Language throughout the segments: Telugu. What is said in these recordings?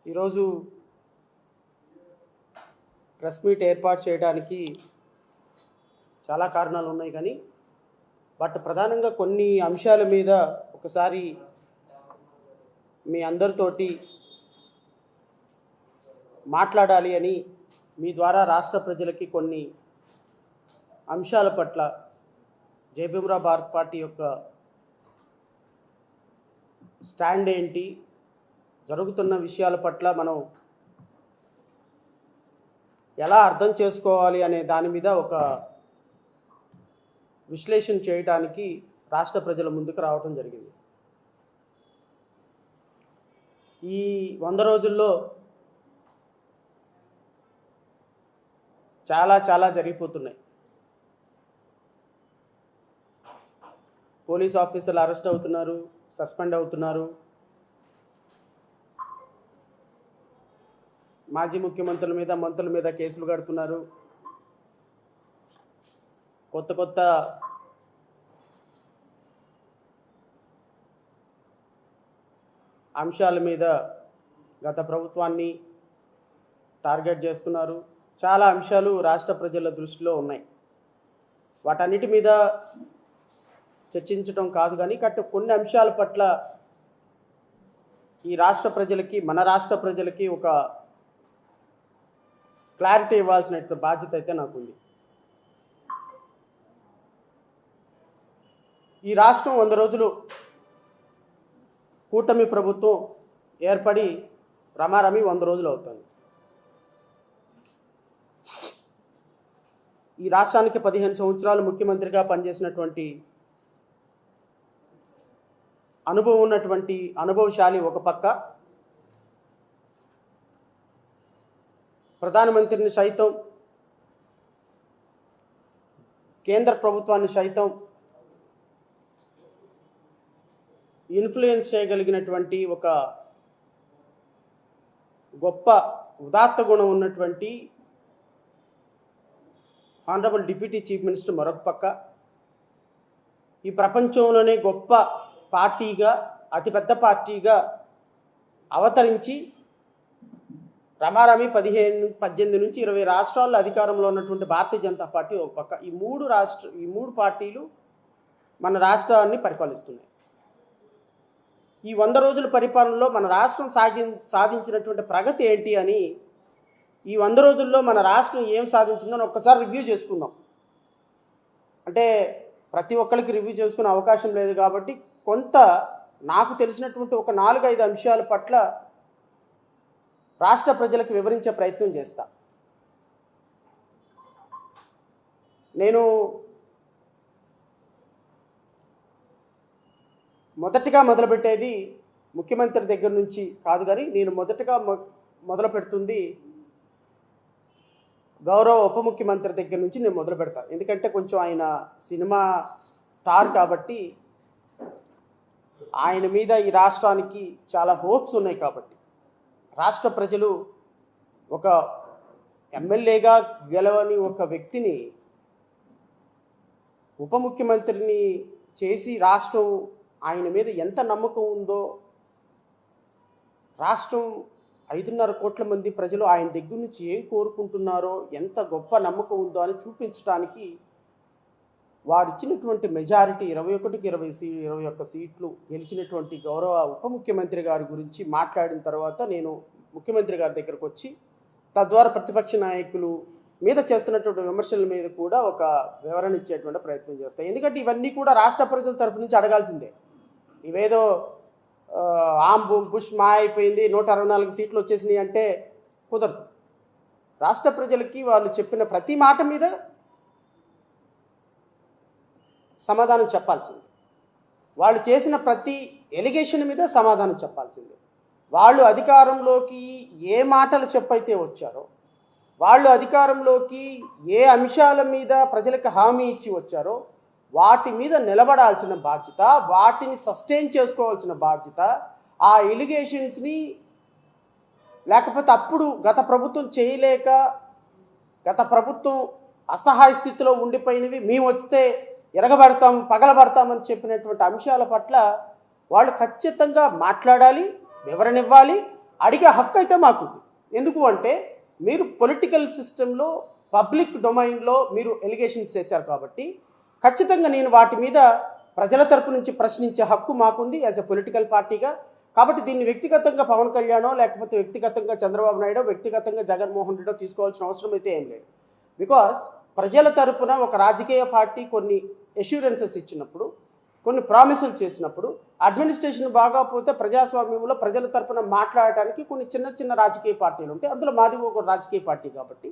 ఈరోజు ప్రెస్ మీట్ ఏర్పాటు చేయడానికి చాలా కారణాలు ఉన్నాయి, కానీ ప్రధానంగా కొన్ని అంశాల మీద ఒకసారి మీ అందరితోటి మాట్లాడాలి అని మీ ద్వారా రాష్ట్ర ప్రజలకి కొన్ని అంశాల పట్ల జై భీమ్రావ్ భారత్ పార్టీ యొక్క స్టాండ్ ఏంటి, జరుగుతున్న విషయాల పట్ల మనం ఎలా అర్థం చేసుకోవాలి అనే దాని మీద ఒక విశ్లేషణ చేయడానికి రాష్ట్ర ప్రజల ముందుకు రావడం జరిగింది. ఈ 100 రోజుల్లో చాలా జరిగిపోతున్నాయి. పోలీస్ ఆఫీసర్లు అరెస్ట్ అవుతున్నారు, సస్పెండ్ అవుతున్నారు. మాజీ ముఖ్యమంత్రుల మీద, మంత్రుల మీద కేసులు కడుతున్నారు. కొత్త అంశాల మీద గత ప్రభుత్వాన్ని టార్గెట్ చేస్తున్నారు. చాలా అంశాలు రాష్ట్ర ప్రజల దృష్టిలో ఉన్నాయి. వాటన్నిటి మీద చర్చించడం కాదు, కానీ కొన్ని అంశాల పట్ల ఈ రాష్ట్ర ప్రజలకి, మన రాష్ట్ర ప్రజలకి ఒక క్లారిటీ ఇవ్వాల్సిన బాధ్యత అయితే నాకుంది. ఈ రాష్ట్రం 100 రోజులు కూటమి ప్రభుత్వం ఏర్పడి రమారమి 100 రోజులు అవుతుంది. ఈ రాష్ట్రానికి 15 సంవత్సరాలు ముఖ్యమంత్రిగా పనిచేసినటువంటి అనుభవం ఉన్నటువంటి అనుభవశాలి ఒక పక్క, ప్రధానమంత్రిని సైతం, కేంద్ర ప్రభుత్వాన్ని సైతం ఇన్ఫ్లుయెన్స్ చేయగలిగినటువంటి ఒక గొప్ప ఉదాత్త గుణం ఉన్నటువంటి ఆనరబుల్ డిప్యూటీ చీఫ్ మినిస్టర్ మరొక పక్క, ఈ ప్రపంచంలోనే గొప్ప పార్టీగా, అతిపెద్ద పార్టీగా అవతరించి రమారమి 18 నుంచి 20 రాష్ట్రాల్లో అధికారంలో ఉన్నటువంటి భారతీయ జనతా పార్టీ ఒక పక్క. ఈ మూడు పార్టీలు మన రాష్ట్రాన్ని పరిపాలిస్తున్నాయి. ఈ 100 రోజుల పరిపాలనలో మన రాష్ట్రం సాధించినటువంటి ప్రగతి ఏంటి అని, ఈ 100 రోజుల్లో మన రాష్ట్రం ఏం సాధించిందని ఒక్కసారి రివ్యూ చేసుకుందాం. అంటే ప్రతి ఒక్కరికి రివ్యూ చేసుకునే అవకాశం లేదు కాబట్టి కొంత నాకు తెలిసినటువంటి ఒక 4-5 అంశాల పట్ల రాష్ట్ర ప్రజలకు వివరించే ప్రయత్నం చేస్తా. నేను మొదటిగా మొదలుపెట్టేది ముఖ్యమంత్రి దగ్గర నుంచి కాదు, కానీ నేను మొదటగా మొదలు పెడుతుంది గౌరవ ఉప ముఖ్యమంత్రి దగ్గర నుంచి నేను మొదలు పెడతాను. ఎందుకంటే కొంచెం ఆయన సినిమా స్టార్ కాబట్టి, ఆయన మీద ఈ రాష్ట్రానికి చాలా హోప్స్ ఉన్నాయి. కాబట్టి రాష్ట్ర ప్రజలు ఒక ఎమ్మెల్యేగా గెలవని ఒక వ్యక్తిని ఉప ముఖ్యమంత్రిని చేసి రాష్ట్రం ఆయన మీద ఎంత నమ్మకం ఉందో, రాష్ట్రం 5.5 కోట్ల మంది ప్రజలు ఆయన దగ్గర నుంచి ఏం కోరుకుంటున్నారో, ఎంత గొప్ప నమ్మకం ఉందో అని చూపించడానికి వారిచ్చినటువంటి మెజారిటీ 21కి 21 సీట్లు గెలిచినటువంటి గౌరవ ఉప ముఖ్యమంత్రి గారి గురించి మాట్లాడిన తర్వాత నేను ముఖ్యమంత్రి గారి దగ్గరకు వచ్చి తద్వారా ప్రతిపక్ష నాయకులు మీద చేస్తున్నటువంటి విమర్శల మీద కూడా ఒక వివరణ ఇచ్చేటువంటి ప్రయత్నం చేస్తాయి. ఎందుకంటే ఇవన్నీ కూడా రాష్ట్ర ప్రజల తరపు నుంచి అడగాల్సిందే. ఇవేదో బుష్ మా అయిపోయింది, 164 సీట్లు వచ్చేసినాయి అంటే కుదరదు. రాష్ట్ర ప్రజలకి వాళ్ళు చెప్పిన ప్రతి మాట మీద సమాధానం చెప్పాల్సిందే. వాళ్ళు చేసిన ప్రతి ఎలిగేషన్ మీద సమాధానం చెప్పాల్సిందే. వాళ్ళు అధికారంలోకి ఏ మాటలు చెప్పైతే వచ్చారో, వాళ్ళు అధికారంలోకి ఏ అంశాల మీద ప్రజలకు హామీ ఇచ్చి వచ్చారో వాటి మీద నిలబడాల్సిన బాధ్యత, వాటిని సస్టైన్ చేసుకోవాల్సిన బాధ్యత, ఆ ఎలిగేషన్స్ని లేకపోతే అప్పుడు గత ప్రభుత్వం చేయలేక, గత ప్రభుత్వం అసహాయ స్థితిలో ఉండిపోయినవి మేము వస్తే ఎరగబడతాం, పగలబడతామని చెప్పినటువంటి అంశాల పట్ల వాళ్ళు ఖచ్చితంగా మాట్లాడాలి, వివరణ ఇవ్వాలి. అడిగే హక్కు అయితే మాకుంది. ఎందుకు అంటే మీరు పొలిటికల్ సిస్టంలో పబ్లిక్ డొమైన్లో మీరు ఎలిగేషన్స్ చేశారు కాబట్టి ఖచ్చితంగా నేను వాటి మీద ప్రజల తరపు నుంచి ప్రశ్నించే హక్కు మాకుంది యాజ్ ఎ పొలిటికల్ పార్టీగా. కాబట్టి దీన్ని వ్యక్తిగతంగా పవన్ కళ్యాణో లేకపోతే వ్యక్తిగతంగా చంద్రబాబు నాయుడో వ్యక్తిగతంగా జగన్మోహన్ రెడ్డో తీసుకోవాల్సిన అవసరం అయితే ఏం లేదు. బికాస్ ప్రజల తరపున ఒక రాజకీయ పార్టీ కొన్ని అష్యూరెన్సెస్ ఇచ్చినప్పుడు, కొన్ని ప్రామిసులు చేసినప్పుడు, అడ్మినిస్ట్రేషన్ బాగా పోతే ప్రజాస్వామ్యంలో ప్రజల తరపున మాట్లాడటానికి కొన్ని చిన్న చిన్న రాజకీయ పార్టీలు ఉంటాయి. అందులో మాది ఒక రాజకీయ పార్టీ కాబట్టి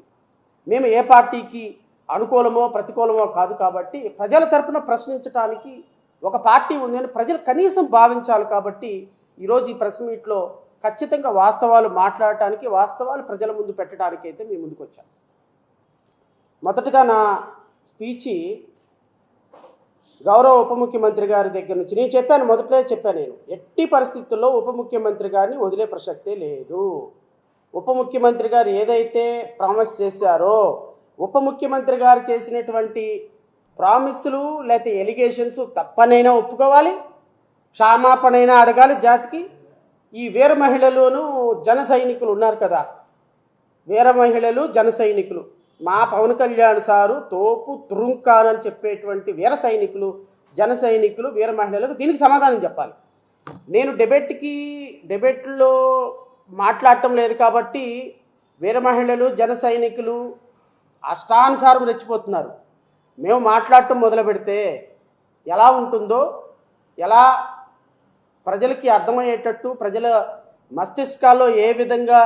మేము ఏ పార్టీకి అనుకూలమో ప్రతికూలమో కాదు. కాబట్టి ప్రజల తరపున ప్రశ్నించడానికి ఒక పార్టీ ఉంది అని ప్రజలు కనీసం భావించాలి. కాబట్టి ఈరోజు ఈ ప్రెస్ మీట్లో ఖచ్చితంగా వాస్తవాలు మాట్లాడటానికి, వాస్తవాలు ప్రజల ముందు పెట్టడానికి అయితే మేము ముందుకు వచ్చాం. మొదటగా నా స్పీచ్ గౌరవ ఉప ముఖ్యమంత్రి గారి దగ్గర నుంచి నేను చెప్పాను, మొదట్లో చెప్పాను, నేను ఎట్టి పరిస్థితుల్లో ఉప ముఖ్యమంత్రి గారిని వదిలే ప్రసక్తే లేదు. ఉప ముఖ్యమంత్రి గారు ఏదైతే ప్రామిస్ చేశారో, ఉప ముఖ్యమంత్రి గారు చేసినటువంటి ప్రామిస్లు లేకపోతే ఎలిగేషన్స్ తప్పనైనా ఒప్పుకోవాలి, క్షమాపణైనా అడగాలి జాతికి. ఈ వీర మహిళలోనూ జన సైనికులు ఉన్నారు కదా, వీర మహిళలు జన సైనికులు, మా పవన్ కళ్యాణ్ సారు తోపు తురుంకాన్ అని చెప్పేటువంటి వీర సైనికులు, జన సైనికులు, వీర మహిళలకు దీనికి సమాధానం చెప్పాలి. నేను డిబేట్లో మాట్లాడటం లేదు కాబట్టి వీర మహిళలు జన సైనికులు అష్టానుసారం రెచ్చిపోతున్నారు. మేము మాట్లాడటం మొదలు పెడితే ఎలా ఉంటుందో, ఎలా ప్రజలకి అర్థమయ్యేటట్టు ప్రజల మస్తిష్కాల్లో ఏ విధంగా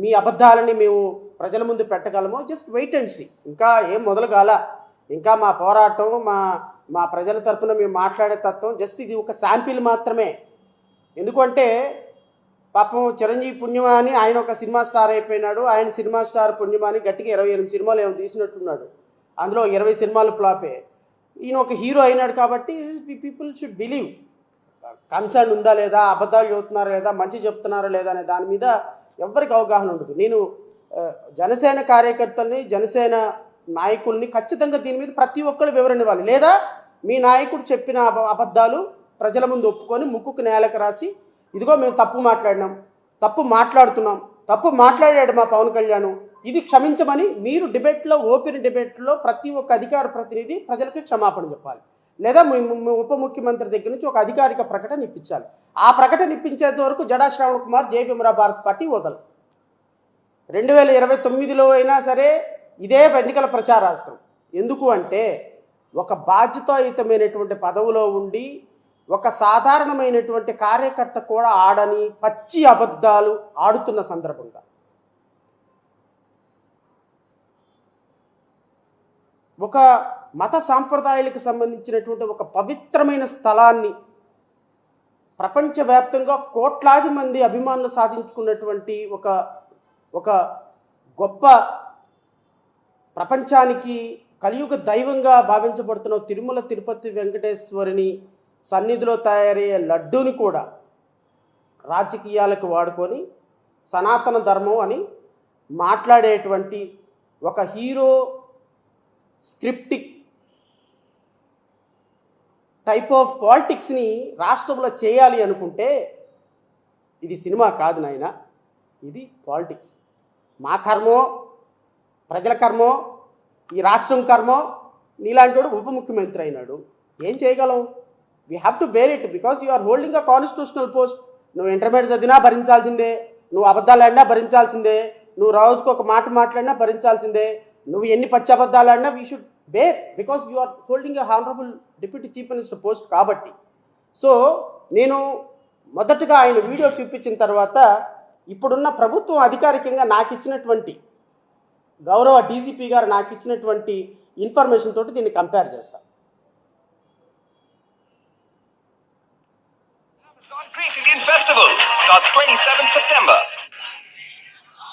మీ అబద్ధాలని మేము ప్రజల ముందు పెట్టగలమో జస్ట్ వెయిట్ అండ్ సీ. ఇంకా ఏం మొదలు కాల, ఇంకా మా పోరాటం, మా ప్రజల తరఫున మేము మాట్లాడే తత్వం జస్ట్ ఇది ఒక శాంపిల్ మాత్రమే. ఎందుకంటే పాపం చిరంజీవి పుణ్యమా అని ఆయన ఒక సినిమా స్టార్ అయిపోయినాడు, ఆయన సినిమా స్టార్ పుణ్యమా అని గట్టిగా 28 సినిమాలు ఏమో తీసినట్టున్నాడు, అందులో 20 సినిమాలు ఫ్లాపే. ఈయన ఒక హీరో అయినాడు కాబట్టి పీపుల్ షుడ్ బిలీవ్. కన్సర్న్ ఉందా లేదా, అబద్ధాలు చెబుతున్నారా లేదా, మంచి చెప్తున్నారా లేదా అనే దాని మీద ఎవరికి అవగాహన ఉండదు. నేను జనసేన కార్యకర్తల్ని, జనసేన నాయకుల్ని ఖచ్చితంగా దీని మీద ప్రతి ఒక్కరు వివరణ ఇవ్వాలి. లేదా మీ నాయకుడు చెప్పిన అబద్ధాలు ప్రజల ముందు ఒప్పుకొని ముక్కుకు నేలకు రాసి, ఇదిగో మేము తప్పు మాట్లాడినాం, తప్పు మాట్లాడుతున్నాం, తప్పు మాట్లాడాడు మా పవన్ కళ్యాణ్, ఇది క్షమించమని మీరు డిబేట్లో, ఓపెన్ డిబేట్లో ప్రతి ఒక్క అధికార ప్రతినిధి ప్రజలకి క్షమాపణ చెప్పాలి. లేదా ఉప ముఖ్యమంత్రి దగ్గర నుంచి ఒక అధికారిక ప్రకటన ఇప్పించాలి. ఆ ప్రకటన ఇప్పించేంత వరకు జడా శ్రావణ్ కుమార్ జై భీమరా భారత్ పార్టీ వదలరు. 2029లో అయినా సరే ఇదే ఎన్నికల ప్రచారాస్త్రం. ఎందుకు అంటే ఒక బాధ్యతాయుతమైనటువంటి పదవిలో ఉండి ఒక సాధారణమైనటువంటి కార్యకర్త కూడా ఆడని పచ్చి అబద్ధాలు ఆడుతున్న సందర్భంగా ఒక మత సాంప్రదాయాలకు సంబంధించినటువంటి ఒక పవిత్రమైన స్థలాన్ని ప్రపంచవ్యాప్తంగా కోట్లాది మంది అభిమానులు సాధించుకున్నటువంటి ఒక గొప్ప ప్రపంచానికి కలియుగ దైవంగా భావించబడుతున్న తిరుమల తిరుపతి వెంకటేశ్వరుని సన్నిధిలో తయారయ్యే లడ్డూని కూడా రాజకీయాలకు వాడుకొని సనాతన ధర్మం అని మాట్లాడేటువంటి ఒక హీరో స్క్రిప్టిక్ టైప్ ఆఫ్ పాలిటిక్స్ని రాష్ట్రంలో చేయాలి అనుకుంటే ఇది సినిమా కాదు నాయన, ఇది పాలిటిక్స్. మా కర్మో, ప్రజల కర్మో, ఈ రాష్ట్రం కర్మో, నీలాంటి వాడు ఉప ముఖ్యమంత్రి అయినాడు, ఏం చేయగలం? We have to bear it because you are holding a constitutional post. నువ్వు ఇంటర్మీడియట్ చదివినా భరించాల్సిందే, నువ్వు అబద్ధాలు ఆడినా భరించాల్సిందే, నువ్వు రోజుకు ఒక మాట మాట్లాడినా భరించాల్సిందే, నువ్వు ఎన్ని పచ్చి అబద్ధాలు ఆడినా we should bear because you are holding a honourable deputy chief minister post కాబట్టి. సో నేను మొదటగా ఆయన వీడియో చూపించిన తర్వాత ఇప్పుడున్న ప్రభుత్వం అధికారికంగా నాకు ఇచ్చినటువంటి, గౌరవ డీజీపీ గారు నాకు ఇచ్చినటువంటి ఇన్ఫర్మేషన్ తోటి దీన్ని కంపేర్ చేస్తాను.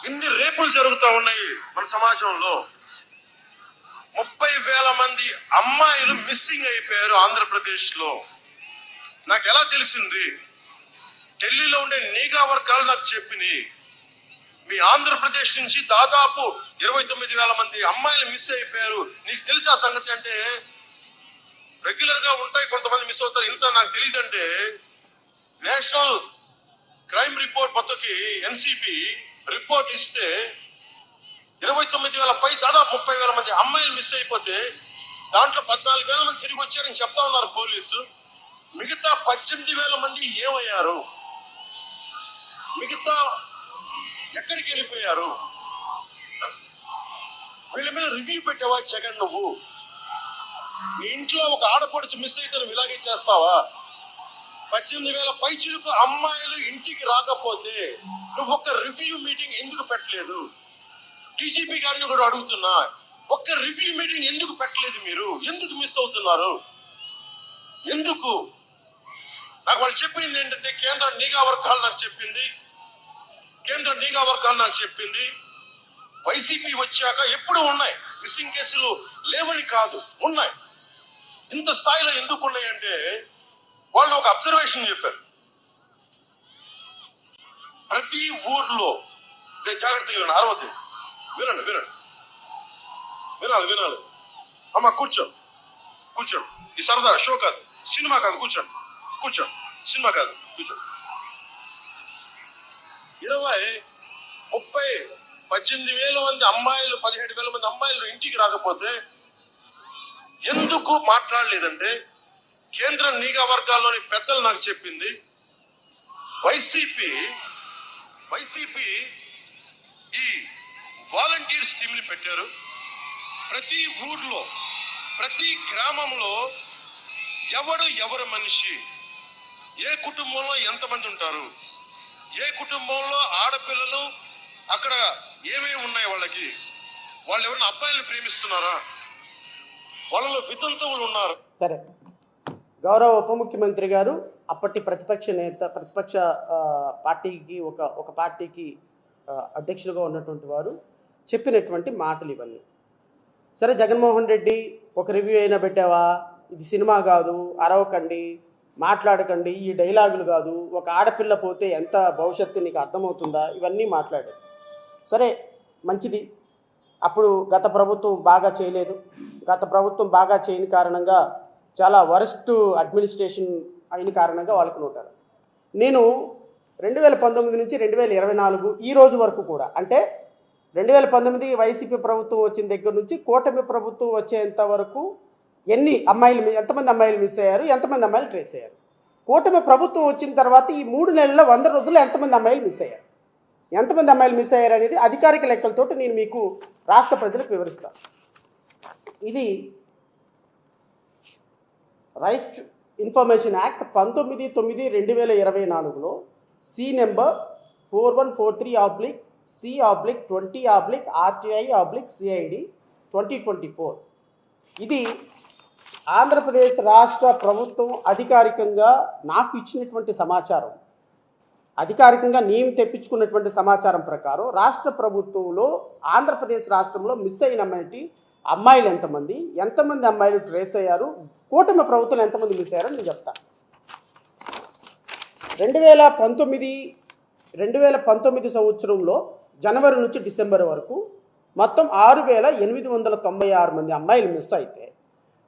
ఇన్ని రేపులు జరుగుతూ ఉన్నాయి మన సమాజంలో. 30,000 మంది అమ్మాయిలు మిస్సింగ్ అయిపోయారు ఆంధ్రప్రదేశ్ లో. నాకు ఎలా తెలిసింది? ఢిల్లీలో ఉండే నిఘా వర్గాలు నాకు చెప్పినాయి. మీ ఆంధ్రప్రదేశ్ నుంచి దాదాపు 29,000 మంది అమ్మాయిలు మిస్ అయిపోయారు. నీకు తెలిసా సంగతి? అంటే రెగ్యులర్ గా ఉంటాయి, కొంతమంది మిస్ అవుతారు, ఇంత నాకు తెలియదంటే నేషనల్ క్రైమ్ రిపోర్ట్ మొత్తకి ఎన్సిబి రిపోర్ట్ ఇస్తే 29,000 పై దాదాపు 30,000 మంది అమ్మాయిలు మిస్ అయిపోతే దాంట్లో 14,000 మంది తిరిగి వచ్చారని చెప్తా ఉన్నారు పోలీసు. మిగతా 18,000 మంది ఏమయ్యారు? మిగతా ఎక్కడికి వెళ్ళిపోయారు? వీళ్ళ మీద రివ్యూ పెట్టావా జగన్? నువ్వు నీ ఇంట్లో ఒక ఆడపడుచు మిస్ అయితే నువ్వు ఇలాగే చేస్తావా? 18,000 పైచిలకు అమ్మాయిలు ఇంటికి రాకపోతే నువ్వు ఒక్క రివ్యూ మీటింగ్ ఎందుకు పెట్టలేదు? డీజీపీ గారిని కూడా అడుగుతున్నా, ఒక్క రివ్యూ మీటింగ్ ఎందుకు పెట్టలేదు? మీరు ఎందుకు మిస్ అవుతున్నారు? ఎందుకు? నాకు వాళ్ళు చెప్పింది ఏంటంటే కేంద్ర నిఘా వర్గాలు నాకు చెప్పింది వైసీపీ వచ్చాక ఎప్పుడు ఉన్నాయి మిస్సింగ్ కేసులు, లేవని కాదు, ఉన్నాయి. ఇంత స్థాయిలో ఎందుకు ఉన్నాయంటే వాళ్ళు ఒక అబ్జర్వేషన్ చెప్పారు. ప్రతి ఊర్లో జాగ్రత్తగా అరవద్దు, వినాలి. అమ్మ కూర్చోండి. ఈ సరదా షో కాదు, సినిమా కాదు. కూర్చోండి. సినిమా కాదు, కూర్చోండి. 20, 30, 18,000 మంది అమ్మాయిలు, 17,000 మంది అమ్మాయిలు ఇంటికి రాకపోతే ఎందుకు మాట్లాడలేదంటే కేంద్ర నిఘా వర్గాల్లోని పెద్దలు నాకు చెప్పింది, వైసీపీ ఈ వాలంటీర్స్ టీమ్ ని పెట్టారు. ప్రతి ఊర్లో, ప్రతి గ్రామంలో ఎవరు మనిషి, ఏ కుటుంబంలో ఎంతమంది ఉంటారు, ఏ కుటుంబంలో ఆడపిల్లలు, అక్కడ ఏమేమి ఉన్నాయి వాళ్ళకి, వాళ్ళు ఎవరైనా అబ్బాయిలను ప్రేమిస్తున్నారా, వాళ్ళలో వితంతువులు ఉన్నారు. సరే, గౌరవ ఉప ముఖ్యమంత్రి గారు అప్పటి ప్రతిపక్ష పార్టీకి ఒక పార్టీకి అధ్యక్షులుగా ఉన్నటువంటి వారు చెప్పినటువంటి మాటలు ఇవన్నీ. సరే, జగన్మోహన్ రెడ్డి ఒక రివ్యూ అయినా పెట్టావా? ఇది సినిమా కాదు, అరవకండి, మాట్లాడకండి, ఈ డైలాగులు కాదు, ఒక ఆడపిల్ల పోతే ఎంత భవిష్యత్తు నీకు అర్థమవుతుందా? ఇవన్నీ మాట్లాడారు. సరే, మంచిది. అప్పుడు గత ప్రభుత్వం బాగా చేయలేదు. గత ప్రభుత్వం బాగా చేయని కారణంగా చాలా వరస్ట్ అడ్మినిస్ట్రేషన్ అయిన కారణంగా వాళ్ళకు ఉంటారు. నేను 2019 నుంచి 2024 ఈ రోజు వరకు కూడా, అంటే 2019 వైసీపీ ప్రభుత్వం వచ్చిన దగ్గర నుంచి కూటమి ప్రభుత్వం వచ్చేంత వరకు ఎంతమంది అమ్మాయిలు మిస్ అయ్యారు, ఎంతమంది అమ్మాయిలు ట్రేస్ అయ్యారు, కూటమి ప్రభుత్వం వచ్చిన తర్వాత ఈ 3 నెలల 100 రోజుల్లో ఎంతమంది అమ్మాయిలు మిస్ అయ్యారు అనేది అధికారిక లెక్కలతోటి నేను మీకు రాష్ట్ర ప్రజలకు వివరిస్తాను. ఇది రైట్ ఇన్ఫర్మేషన్ యాక్ట్ 19/9/2024లో సి నెంబర్ 4143/C/20/RTI/CID 2024. ఇది ఆంధ్రప్రదేశ్ రాష్ట్ర ప్రభుత్వం అధికారికంగా నాకు ఇచ్చినటువంటి సమాచారం, అధికారికంగా నేను తెప్పించుకున్నటువంటి సమాచారం ప్రకారం రాష్ట్ర ప్రభుత్వంలో ఆంధ్రప్రదేశ్ రాష్ట్రంలో మిస్ అయిన అమ్మాయిలు ఎంతమంది అమ్మాయిలు ట్రేస్ అయ్యారు, కూటమి ప్రభుత్వం ఎంతమంది మిస్ అయ్యారో నేను చెప్తాను. 2019 సంవత్సరంలో జనవరి నుంచి డిసెంబర్ వరకు మొత్తం 6,896 మంది అమ్మాయిలు మిస్ అయితే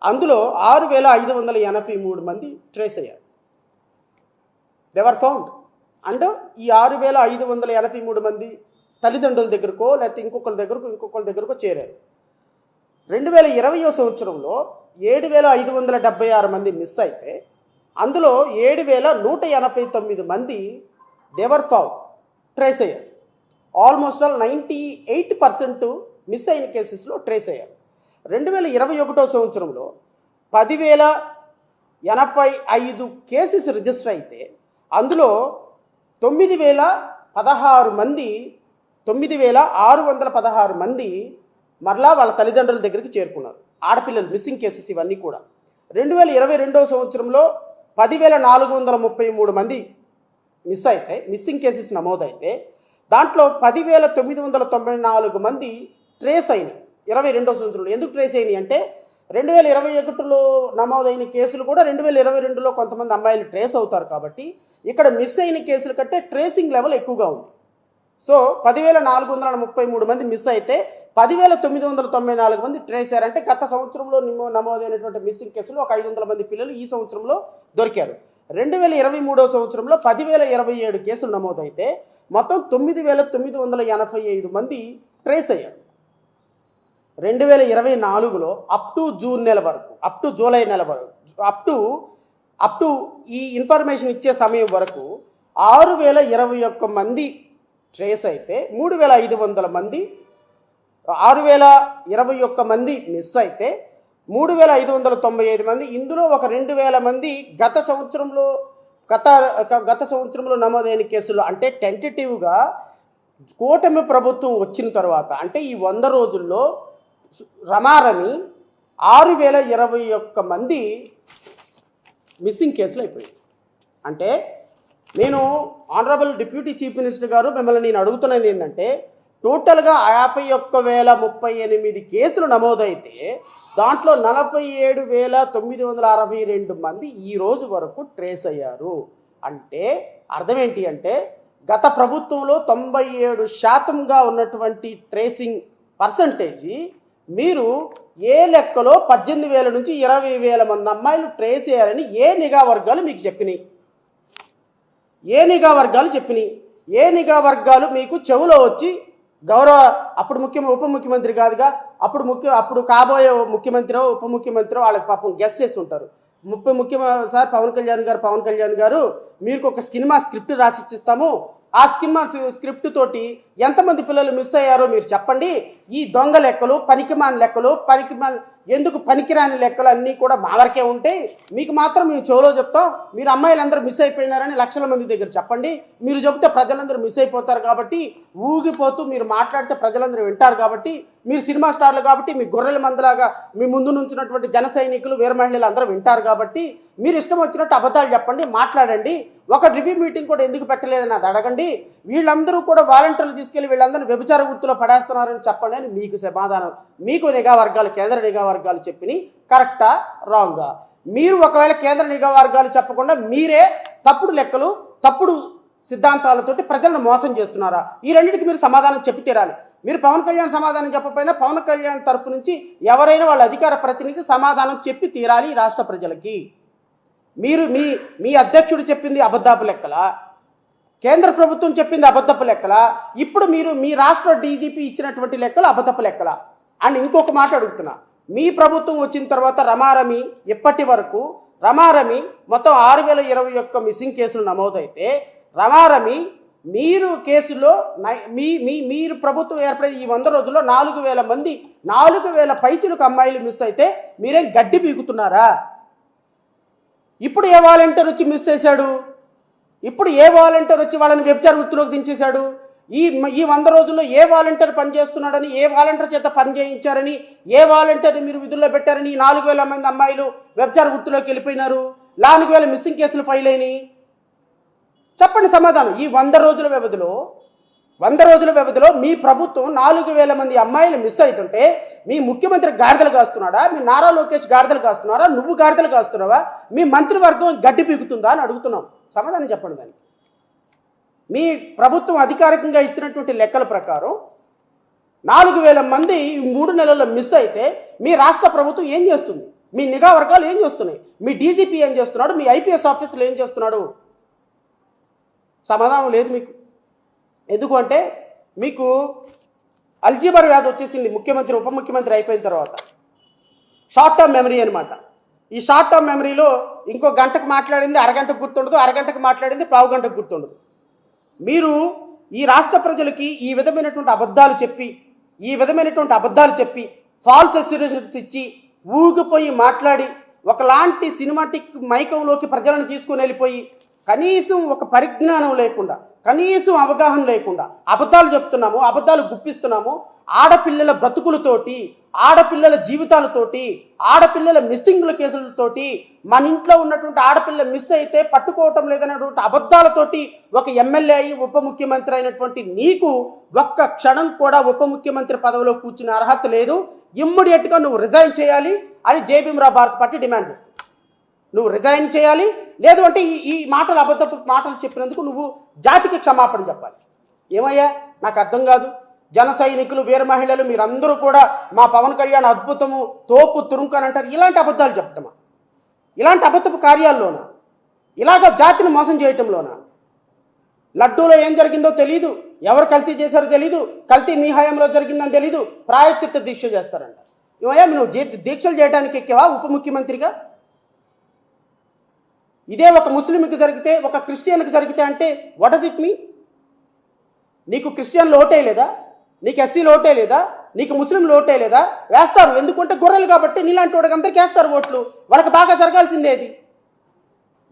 అందులో 6,583 మంది ట్రేస్ అయ్యారు. దేవర్ ఫౌండ్. అండ్ ఈ 6,583 మంది తల్లిదండ్రుల దగ్గరకో లేకపోతే ఇంకొకరి దగ్గరకో చేరారు. 2020 సంవత్సరంలో 7,576 మంది మిస్ అయితే అందులో 7,189 మంది దేవర్ ఫౌండ్, ట్రేస్ అయ్యారు. ఆల్మోస్ట్ ఆల్ 98% మిస్ అయిన కేసెస్లో ట్రేస్ అయ్యారు. 2021 సంవత్సరంలో 10,085 కేసెస్ రిజిస్టర్ అయితే అందులో 9,616 మంది మరలా వాళ్ళ తల్లిదండ్రుల దగ్గరికి చేరుకున్నారు. ఆడపిల్లలు మిస్సింగ్ కేసెస్ ఇవన్నీ కూడా. 2022 సంవత్సరంలో 10,433 మంది మిస్సింగ్ కేసెస్ నమోదైతే దాంట్లో 10,994 మంది ట్రేస్ అయినాయి 22 సంవత్సరంలో. ఎందుకు ట్రేస్ అయినాయి అంటే 2021లో నమోదైన కేసులు కూడా 2022లో కొంతమంది అమ్మాయిలు ట్రేస్ అవుతారు కాబట్టి ఇక్కడ మిస్ అయిన కేసుల కంటే ట్రేసింగ్ లెవెల్ ఎక్కువగా ఉంది. సో 10,433 మంది మిస్ అయితే 10,994 మంది ట్రేస్ అయ్యారంటే గత సంవత్సరంలో నమోదైనటువంటి మిస్సింగ్ కేసులు ఒక 500 మంది పిల్లలు ఈ సంవత్సరంలో దొరికారు. 2023 సంవత్సరంలో 10,027 కేసులు నమోదైతే మొత్తం 9,985 మంది ట్రేస్ అయ్యారు. 2024లో అప్ టు జూన్ నెల వరకు, అప్ టు జూలై నెల వరకు, అప్ టు ఈ ఇన్ఫర్మేషన్ ఇచ్చే సమయం వరకు 6,021 మంది ట్రేస్ అయితే 3,500 మంది, 6,021 మంది మిస్ అయితే 3,595 మంది. ఇందులో ఒక 2,000 మంది గత సంవత్సరంలో నమోదైన కేసులు. అంటే టెంటేటివ్గా కూటమి ప్రభుత్వం వచ్చిన తర్వాత, అంటే ఈ 100 రోజుల్లో రమారమి 6,021 మంది మిస్సింగ్ కేసులు అయిపోయాయి. అంటే నేను ఆనరబుల్ డిప్యూటీ చీఫ్ మినిస్టర్ గారు, మిమ్మల్ని నేను అడుగుతున్నది ఏంటంటే, టోటల్గా 51,038 కేసులు నమోదైతే దాంట్లో 47,962 మంది ఈ రోజు వరకు ట్రేస్ అయ్యారు. అంటే అర్థం ఏంటి అంటే, గత ప్రభుత్వంలో 97% ఉన్నటువంటి ట్రేసింగ్ పర్సంటేజీ మీరు ఏ లెక్కలో 18,000 నుంచి 20,000 మంది అమ్మాయిలు ట్రేస్ అయ్యారని ఏ నిఘా వర్గాలు మీకు చెప్పినాయి? ఏ నిఘా వర్గాలు మీకు చెవులో వచ్చి అప్పుడు ఉప ముఖ్యమంత్రి కాదుగా, అప్పుడు కాబోయే ముఖ్యమంత్రి ఉప ముఖ్యమంత్రి వాళ్ళకి పాపం గెస్ చేసి ఉంటారు. సార్ పవన్ కళ్యాణ్ గారు మీకు ఒక సినిమా స్క్రిప్ట్ రాసి ఇచ్చిస్తాము, ఆ సినిమా స్క్రిప్ట్ తోటి ఎంతమంది పిల్లలు మిస్ అయ్యారో మీరు చెప్పండి. ఈ దొంగ లెక్కలు, ఎందుకు పనికిరాని లెక్కలు అన్నీ కూడా మా వరకే ఉంటాయి, మీకు మాత్రం మేము చెవులో చెప్తాం, మీరు అమ్మాయిలందరూ మిస్ అయిపోయినారని లక్షల మంది దగ్గర చెప్పండి. మీరు చెబితే ప్రజలందరూ మిస్ అయిపోతారు కాబట్టి, ఊగిపోతూ మీరు మాట్లాడితే ప్రజలందరూ వింటారు కాబట్టి, మీరు సినిమా స్టార్లు కాబట్టి, మీ గొర్రెల మందలాగా మీ ముందు నుంచినటువంటి జన సైనికులు, వీర మహిళలు అందరూ వింటారు కాబట్టి, మీరు ఇష్టం వచ్చినట్టు అబద్ధాలు చెప్పండి, మాట్లాడండి. ఒక రివ్యూ మీటింగ్ కూడా ఎందుకు పెట్టలేదని అది అడగండి. వీళ్ళందరూ కూడా వాలంటీర్లు తీసుకెళ్లి వీళ్ళందరూ వ్యభిచార వృత్తిలో పడేస్తున్నారని చెప్పండి అని మీకు సమాధానం, మీకు నిఘా వర్గాలు, కేంద్ర నిఘా వర్గాలు చెప్పినాయి కరెక్టా రాంగా? మీరు ఒకవేళ కేంద్ర నిఘా వర్గాలు చెప్పకుండా మీరే తప్పుడు లెక్కలు, తప్పుడు సిద్ధాంతాలతోటి ప్రజలను మోసం చేస్తున్నారా? ఈ రెండింటికి మీరు సమాధానం చెప్పి తీరాలి. మీరు పవన్ కళ్యాణ్ సమాధానం చెప్పకపోయినా పవన్ కళ్యాణ్ తరపు నుంచి ఎవరైనా వాళ్ళ అధికార ప్రతినిధి సమాధానం చెప్పి తీరాలి ఈ రాష్ట్ర ప్రజలకి. మీరు మీ అధ్యక్షుడు చెప్పింది అబద్ధపు లెక్కల, కేంద్ర ప్రభుత్వం చెప్పింది అబద్ధపు లెక్కల, ఇప్పుడు మీరు మీ రాష్ట్ర డీజీపీ ఇచ్చినటువంటి లెక్కలు అబద్ధపు లెక్కల. అండ్ ఇంకొక మాట అడుగుతున్నా, మీ ప్రభుత్వం వచ్చిన తర్వాత రమారమి ఇప్పటి వరకు మొత్తం 6,021 మిస్సింగ్ కేసులు నమోదైతే రమారమి మీరు కేసులో మీరు ప్రభుత్వం ఏర్పడే ఈ 100 రోజుల్లో 4,000 మంది, 4,000 పైచులకు అమ్మాయిలు మిస్ అయితే మీరేం గడ్డి పీకుతున్నారా? ఇప్పుడు ఏ వాలంటీర్ వచ్చి మిస్ చేశాడు? ఇప్పుడు ఏ వాలంటీర్ వచ్చి వాళ్ళని వ్యభిచార వృత్తిలోకి దించేశాడు? ఈ 100 రోజుల్లో ఏ వాలంటీర్ పనిచేస్తున్నాడని, ఏ వాలంటీర్ చేత పని చేయించారని, ఏ వాలంటీర్ని మీరు విధుల్లో పెట్టారని 4,000 మంది అమ్మాయిలు వ్యభిచార వృత్తిలోకి వెళ్ళిపోయినారు, 4,000 మిస్సింగ్ కేసులు ఫైల్ అయినాయి? చెప్పండి సమాధానం. ఈ 100 రోజుల వ్యవధిలో మీ ప్రభుత్వం 4,000 మంది అమ్మాయిలు మిస్ అవుతుంటే మీ ముఖ్యమంత్రి గాడిదలు కాస్తున్నాడా? మీ నారా లోకేష్ గాడిదలు కాస్తున్నారా? నువ్వు గాడిదలు కాస్తున్నావా? మీ మంత్రివర్గం గడ్డి పీకుతుందా అని అడుగుతున్నాం. సమాధానం చెప్పండి దానికి. మీ ప్రభుత్వం అధికారికంగా ఇచ్చినటువంటి లెక్కల ప్రకారం 4,000 మంది 3 నెలల్లో మిస్ అయితే మీ రాష్ట్ర ప్రభుత్వం ఏం చేస్తుంది? మీ నిఘా వర్గాలు ఏం చేస్తున్నాయి? మీ డీజీపీ ఏం చేస్తున్నాడు? మీ ఐపీఎస్ ఆఫీసర్లు ఏం చేస్తున్నాడు? సమాధానం లేదు మీకు. ఎందుకు అంటే మీకు అల్జీమర్ వ్యాధి వచ్చేసింది ముఖ్యమంత్రి ఉప ముఖ్యమంత్రి అయిపోయిన తర్వాత. షార్ట్ టర్మ్ మెమరీ అనమాట. ఈ షార్ట్ టర్మ్ మెమరీలో ఇంకో గంటకు మాట్లాడింది అరగంటకు గుర్తుండదు, అరగంటకు మాట్లాడింది పావు గంటకు గుర్తుండదు. మీరు ఈ రాష్ట్ర ప్రజలకి ఈ విధమైనటువంటి అబద్ధాలు చెప్పి ఫాల్స్ అస్యూరెన్సెస్ ఇచ్చి ఊగిపోయి మాట్లాడి ఒకలాంటి సినిమాటిక్ మైకంలోకి ప్రజలను తీసుకొని వెళ్ళిపోయి కనీసం ఒక పరిజ్ఞానం లేకుండా, కనీసం అవగాహన లేకుండా అబద్ధాలు చెప్తున్నాము, అబద్ధాలు గుప్పిస్తున్నాము. ఆడపిల్లల బ్రతుకులతోటి, ఆడపిల్లల జీవితాలతోటి, ఆడపిల్లల మిస్సింగ్ల కేసులతోటి, మన ఇంట్లో ఉన్నటువంటి ఆడపిల్ల మిస్ అయితే పట్టుకోవటం లేదనేటువంటి అబద్ధాలతోటి ఒక ఎమ్మెల్యే అయి ఉప ముఖ్యమంత్రి అయినటువంటి నీకు ఒక్క క్షణం కూడా ఉప ముఖ్యమంత్రి పదవిలో కూర్చునే అర్హత లేదు. ఇమ్మీడియట్గా నువ్వు రిజైన్ చేయాలి అని జేబీఎంరావు భారత్ పార్టీ డిమాండ్ చేస్తుంది. నువ్వు రిజైన్ చేయాలి, లేదు అంటే ఈ అబద్ధపు మాటలు చెప్పినందుకు నువ్వు జాతికి క్షమాపణ చెప్పాలి. ఏమయ్యా నాకు అర్థం కాదు. జన సైనికులు, వీర మహిళలు మీరందరూ కూడా మా పవన్ కళ్యాణ్ అద్భుతము, తోపు తురుంకు అని అంటారు. ఇలాంటి అబద్ధాలు చెప్పటమా? ఇలాంటి అబద్ధపు కార్యాల్లోనా? ఇలాగ జాతిని మోసం చేయటంలోన లడ్డూలో ఏం జరిగిందో తెలీదు, ఎవరు కల్తీ చేశారో తెలీదు, కల్తీ మీ హయాంలో జరిగిందని తెలీదు, ప్రాయశ్చిత్త దీక్ష చేస్తారంట. ఏమయ్యా నువ్వు దీక్షలు చేయడానికి ఎక్కేవా ఉప ముఖ్యమంత్రిగా? ఇదే ఒక ముస్లింకి జరిగితే, ఒక క్రిస్టియన్కి జరిగితే అంటే వాట్ డస్ ఇట్ మీన్? నీకు క్రిస్టియన్లు ఓటే లేదా, నీకు ఎస్సీలు ఓటే లేదా, నీకు ముస్లింలు ఓటే లేదా? వేస్తారు, ఎందుకంటే గొర్రెలు కాబట్టి. నీలాంటి వాడికి అందరికీ వేస్తారు ఓట్లు, వాళ్ళకి బాగా జరగాల్సిందే అది.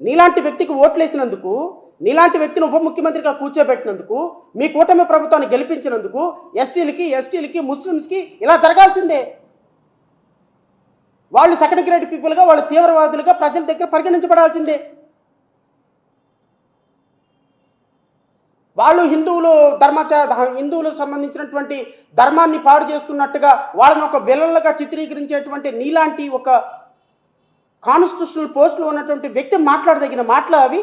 నీలాంటి వ్యక్తికి ఓట్లు వేసినందుకు, నీలాంటి వ్యక్తిని ఉప ముఖ్యమంత్రిగా కూర్చోబెట్టినందుకు, మీ కూటమి ప్రభుత్వాన్ని గెలిపించినందుకు ఎస్సీలకి, ఎస్టీలకి, ముస్లిమ్స్కి ఇలా జరగాల్సిందే. వాళ్ళు సెకండ్ గ్రేడ్ పీపుల్గా, వాళ్ళు తీవ్రవాదులుగా ప్రజల దగ్గర పరిగణించబడాల్సిందే. వాళ్ళు హిందువులకు సంబంధించినటువంటి ధర్మాన్ని పాడు చేస్తున్నట్టుగా వాళ్ళని ఒక విలన్లుగా చిత్రీకరించేటువంటి నీలాంటి ఒక కాన్స్టిట్యూషనల్ పోస్టులో ఉన్నటువంటి వ్యక్తి మాట్లాడదగిన మాటలు అవి.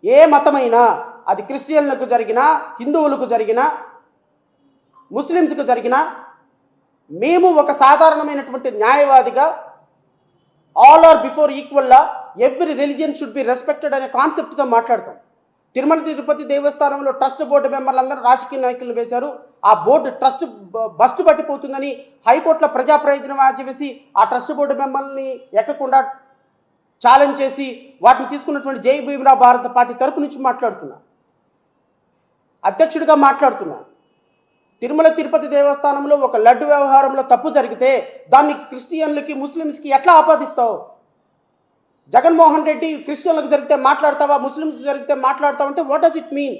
ఏ మతమైనా, అది క్రిస్టియన్లకు జరిగినా, హిందువులకు జరిగినా, ముస్లిమ్స్కు జరిగినా, మేము ఒక సాధారణమైనటువంటి న్యాయవాదిగా ఆల్ ఆర్ బిఫోర్ ఈక్వల్లా every religion should be respected అనే కాన్సెప్ట్తో మాట్లాడతాం. తిరుమల తిరుపతి దేవస్థానంలో ట్రస్ట్ బోర్డు మెంబర్లందరూ రాజకీయ నాయకులు వేశారు. ఆ బోర్డు ట్రస్ట్ బస్టు పట్టిపోతుందని హైకోర్టులో ప్రజా ప్రయోజనం ఆర్జీవేసి ఆ ట్రస్ట్ బోర్డు మెంబర్ని ఎక్కకుండా ఛాలెంజ్ చేసి వాటిని తీసుకున్నటువంటి జై భీమరావు భారత పార్టీ తరపు నుంచి మాట్లాడుతున్నా, అధ్యక్షుడిగా మాట్లాడుతున్నా. తిరుమల తిరుపతి దేవస్థానంలో ఒక లడ్డు వ్యవహారంలో తప్పు జరిగితే దాన్ని క్రిస్టియన్లకి, ముస్లిమ్స్కి ఎట్లా ఆపాదిస్తావు? జగన్మోహన్ రెడ్డి క్రిస్టియన్లకు జరిగితే మాట్లాడతావా, ముస్లింలకు జరిగితే మాట్లాడతావు అంటే వాట్ డస్ ఇట్ మీన్?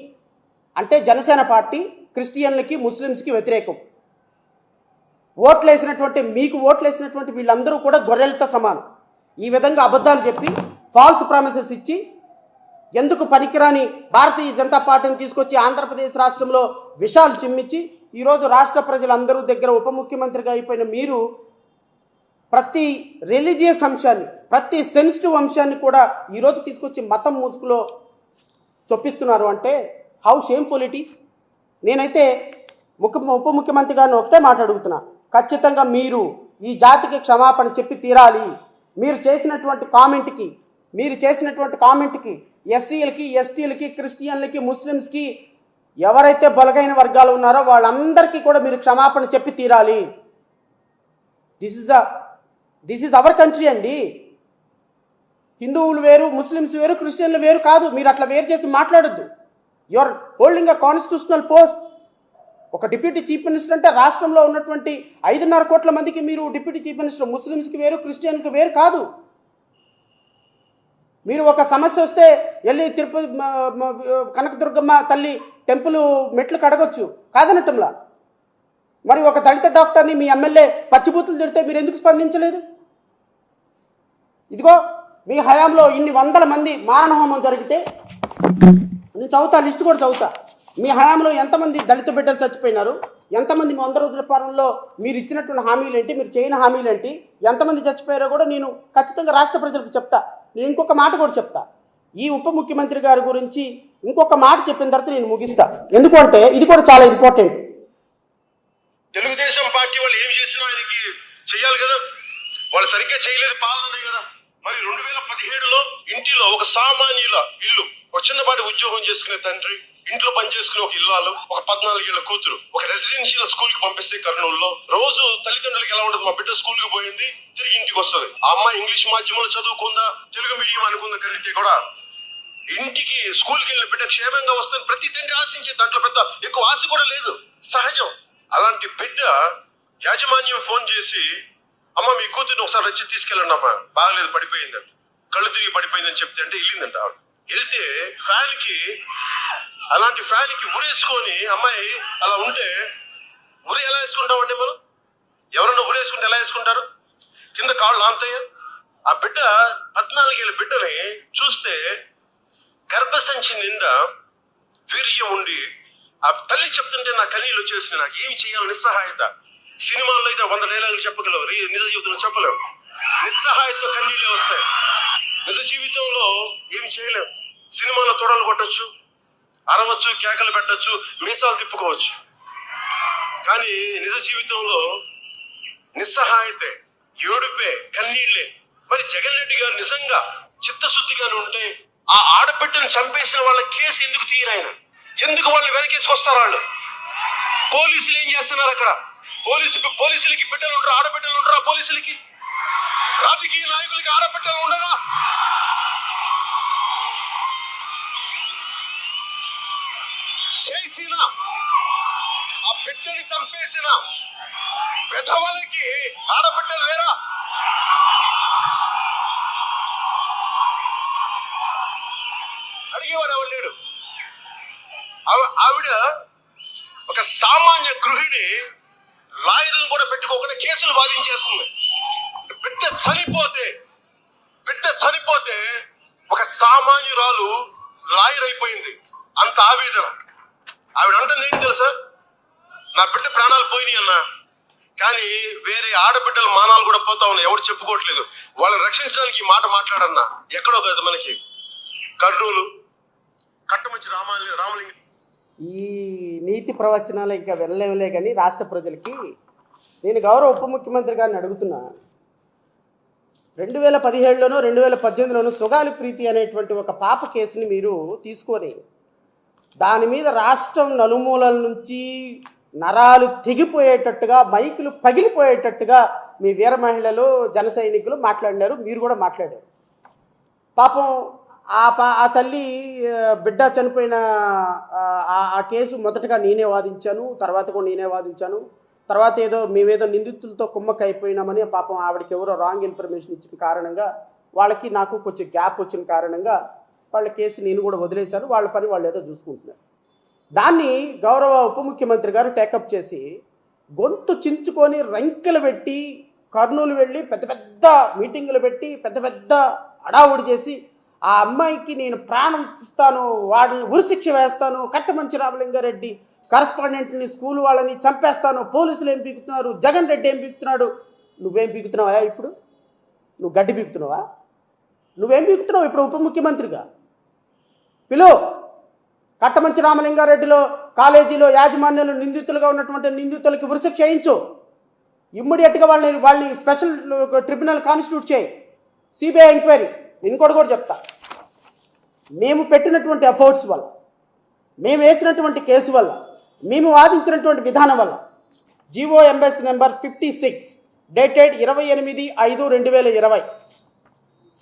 అంటే జనసేన పార్టీ క్రిస్టియన్లకి, ముస్లిమ్స్కి వ్యతిరేకం. ఓట్లేసినటువంటి, మీకు ఓట్లేసినటువంటి వీళ్ళందరూ కూడా గొర్రెలతో సమానం. ఈ విధంగా అబద్ధాలు చెప్పి, ఫాల్స్ ప్రామిసెస్ ఇచ్చి, ఎందుకు పనికిరాని భారతీయ జనతా పార్టీని తీసుకొచ్చి ఆంధ్రప్రదేశ్ రాష్ట్రంలో విషాలు చిమ్మించి ఈరోజు రాష్ట్ర ప్రజలందరూ దగ్గర ఉప ముఖ్యమంత్రిగా అయిపోయిన మీరు ప్రతి రిలీజియస్ అంశాన్ని, ప్రతి సెన్సిటివ్ అంశాన్ని కూడా ఈరోజు తీసుకొచ్చి మతం ముసుగులో చొప్పిస్తున్నారు అంటే హౌ షేమ్ఫుల్ ఇట్ ఈస్. నేనైతే ఉప ముఖ్యమంత్రి గారిని ఒకటే మాట అడుగుతున్నా, ఖచ్చితంగా మీరు ఈ జాతికి క్షమాపణ చెప్పి తీరాలి. మీరు చేసినటువంటి కామెంట్కి ఎస్సీలకి, ఎస్టీలకి, క్రిస్టియన్లకి, ముస్లిమ్స్కి, ఎవరైతే బలగైన వర్గాలు ఉన్నారో వాళ్ళందరికీ కూడా మీరు క్షమాపణ చెప్పి తీరాలి. దిస్ ఈజ్ అవర్ కంట్రీ అండి. హిందువులు వేరు, ముస్లిమ్స్ వేరు, క్రిస్టియన్లు వేరు కాదు. మీరు అట్లా వేరు చేసి మాట్లాడొద్దు. You are holding a constitutional post. ఒక డిప్యూటీ చీఫ్ మినిస్టర్ అంటే రాష్ట్రంలో ఉన్నటువంటి 5.5 కోట్ల మందికి మీరు డిప్యూటీ చీఫ్ మినిస్టర్. ముస్లిమ్స్కి వేరు, క్రిస్టియన్కి వేరు కాదు. మీరు ఒక సమస్య వస్తే వెళ్ళి తిరుపతి కనకదుర్గమ్మ తల్లి టెంపుల్ మెట్లు కడగొచ్చు, కాదనటంలా. మరి ఒక దళిత డాక్టర్ని మీ ఎమ్మెల్యే పచ్చిబూతులు తిడితే మీరు ఎందుకు స్పందించలేదు? ఇదిగో మీ హయాంలో ఇన్ని వందల మంది మారణహోమం జరిగితే నేను చదువుతా, లిస్ట్ కూడా చదువుతా. మీ హయాంలో ఎంతమంది దళిత బిడ్డలు చచ్చిపోయినారు, ఎంతమంది 100 రోజుల పాలనలో మీరు ఇచ్చినటువంటి హామీలు ఏంటి, మీరు చేయని హామీలు ఏంటి, ఎంతమంది చచ్చిపోయారో కూడా నేను ఖచ్చితంగా రాష్ట్ర ప్రజలకు చెప్తా. నేను ఇంకొక మాట కూడా చెప్తా. ఈ ఉప ముఖ్యమంత్రి గారి గురించి ఇంకొక మాట చెప్పిన తర్వాత నేను ముగిస్తా. ఎందుకంటే ఇది కూడా చాలా ఇంపార్టెంట్. తెలుగుదేశం పార్టీ వాళ్ళు ఏం చేసినా ఆయనకి చెయ్యాలి కదా, వాళ్ళు సరిగ్గా చేయలేదు పాలనే కదా. మరి 2017లో ఇంటిలో ఒక సామాన్యుల ఇల్లు, ఒక చిన్నపాటి ఉద్యోగం చేసుకునే తండ్రి, ఇంట్లో పని చేసుకునే ఒక ఇల్లాలు, ఒక 14 ఏళ్ల కూతురు ఒక రెసిడెన్షియల్ స్కూల్ కి పంపిస్తే కర్నూలులో రోజు తల్లిదండ్రులకి ఎలా ఉంటుంది, మా బిడ్డ స్కూల్ కి పోయింది తిరిగి ఇంటికి వస్తుంది, ఆ అమ్మాయి ఇంగ్లీష్ మాధ్యమంలో చదువుకుందా, తెలుగు మీడియం అనుకుందా, కంటే కూడా ఇంటికి స్కూల్కి వెళ్ళిన బిడ్డ క్షేమంగా వస్తుంది ప్రతి తండ్రి ఆశించే. దాంట్లో పెద్ద ఎక్కువ ఆశ కూడా లేదు, సహజం. అలాంటి బిడ్డ యాజమాన్యం ఫోన్ చేసి, అమ్మ మీ కూతుర్ని ఒకసారి వచ్చి తీసుకెళ్ళండి అమ్మా, బాగలేదు పడిపోయిందంట, కళ్ళు తిరిగి పడిపోయిందని చెప్తే అంటే వెళ్ళిందంట. వెళ్తే అలాంటి ఫ్యాన్ కి ఉరేసుకొని అమ్మాయి అలా ఉంటే, ఉరి ఎలా వేసుకుంటామండి మనం? ఎవరన్నా ఉరేసుకుంటే ఎలా వేసుకుంటారు? కింద కాళ్ళు ఆంతయ్య. ఆ బిడ్డ 14 ఏళ్ల బిడ్డని చూస్తే గర్భసంచి నిండా వీర్యం ఉండి ఆ తల్లి చెప్తుంటే నా కన్నీళ్ళు వచ్చేసి నాకు ఏమి చేయాలో నిస్సహాయత. సినిమాల్లో అయితే 100 డైలాగులు చెప్పగలవు, నిజ జీవితంలో చెప్పలేవు. నిస్సహాయతతో కన్నీళ్ళే వస్తాయి. నిజ జీవితంలో ఏమి చేయలేవు. సినిమాలో తొడలు కొట్టచ్చు, అరవచ్చు, కేకలు పెట్టచ్చు, మీసాలు తిప్పుకోవచ్చు. కానీ నిజ జీవితంలో నిస్సహాయతే, ఏడుపే, కన్నీళ్లే. మరి జగన్ రెడ్డి గారు నిజంగా చిత్తశుద్ధిగానే ఉంటే ఆ ఆడబిడ్డను చంపేసిన వాళ్ళ కేసు ఎందుకు తీయరు ఆయన? ఎందుకు వాళ్ళని వెనకేసుకొస్తారు వాళ్ళు? పోలీసులు ఏం చేస్తున్నారు అక్కడ? పోలీసులకి బిడ్డలు ఉండరు, ఆడబిడ్డలు ఉండరా? పోలీసులకి, రాజకీయ నాయకులకి ఆడబిడ్డలు ఉండరా? చేసిన ఆ బిడ్డని చంపేసిన విధవలకి ఆడబిడ్డలు లేరా? అడిగేవాడు ఎవరు లేడు. ఆవిడ ఒక సామాన్య గృహిణి, లాయర్లను కూడా పెట్టుకోకుండా కేసులు వాదించేస్తుంది. బిడ్డ చనిపోతే ఒక సామాన్యురాలు లాయర్ అయిపోయింది. అంత ఆవేదన. ఆవిడ అంటుంది ఏంటి తెలుసా? నా బిడ్డ ప్రాణాలు పోయినాయి అన్నా, కానీ వేరే ఆడబిడ్డల మానాలు కూడా పోతా ఉన్నాయి, ఎవరు చెప్పుకోవట్లేదు. వాళ్ళని రక్షించడానికి ఈ మాట మాట్లాడన్నా. ఎక్కడో కాదు మనకి కర్నూలు కట్టమంచి రామలింగ. ఈ నీతి ప్రవచనాలు ఇంకా వెళ్ళలేములే కానీ రాష్ట్ర ప్రజలకి నేను గౌరవ ఉప ముఖ్యమంత్రి గారిని అడుగుతున్నా. 2017లోనో 2018లోనో సుగాలి ప్రీతి అనేటువంటి ఒక పాప కేసుని మీరు తీసుకొని దాని మీద రాష్ట్రం నలుమూలల నుంచి నరాలు తెగిపోయేటట్టుగా, మైకులు పగిలిపోయేటట్టుగా మీ వీర మహిళలు, జన సైనికులు మాట్లాడినారు. మీరు కూడా మాట్లాడారు. పాపం ఆ తల్లి బిడ్డ చనిపోయిన ఆ కేసు మొదటగా నేనే వాదించాను, తర్వాత కూడా నేనే వాదించాను. తర్వాత మేమేదో నిందితులతో కుమ్మక్క అయిపోయినామని పాపం ఆవిడకి ఎవరో రాంగ్ ఇన్ఫర్మేషన్ ఇచ్చిన కారణంగా వాళ్ళకి నాకు కొంచెం గ్యాప్ వచ్చిన కారణంగా వాళ్ళ కేసు నేను కూడా వదిలేశాను. వాళ్ళ పని వాళ్ళు ఏదో చూసుకుంటున్నారు. దాన్ని గౌరవ ఉప ముఖ్యమంత్రి గారు టేకప్ చేసి గొంతు చించుకొని రంకెలు పెట్టి కర్నూలు వెళ్ళి పెద్ద పెద్ద మీటింగులు పెట్టి పెద్ద పెద్ద అడావుడి చేసి ఆ అమ్మాయికి నేను ప్రాణం ఇస్తాను, వాళ్ళని ఉరిశిక్ష వేస్తాను, కట్టమంచి రామలింగారెడ్డి కరస్పాండెంట్ని స్కూల్ వాళ్ళని చంపేస్తాను, పోలీసులు ఏం పీకుతున్నారు, జగన్ రెడ్డి ఏం పీకుతున్నాడు, నువ్వేం పీకుతున్నావా? ఇప్పుడు నువ్వు గడ్డి పీకుతున్నావా? నువ్వేం పీకుతున్నావు ఇప్పుడు ఉప ముఖ్యమంత్రిగా? పిలువు, కట్టమంచి రామలింగారెడ్డిలో కాలేజీలో యాజమాన్యాలు నిందితులుగా ఉన్నటువంటి నిందితులకి ఉరిశిక్ష చేయించు. ఇమ్మీడియట్గా వాళ్ళని స్పెషల్ ట్రిబ్యునల్ కాన్స్టిట్యూట్ చేయి, సిబిఐ ఎంక్వైరీ. నేను కూడా చెప్తా, మేము పెట్టినటువంటి ఎఫర్ట్స్ వల్ల, మేము వేసినటువంటి కేసు వల్ల, మేము వాదించినటువంటి విధానం వల్ల GOMS number 56 dated 28/5/2020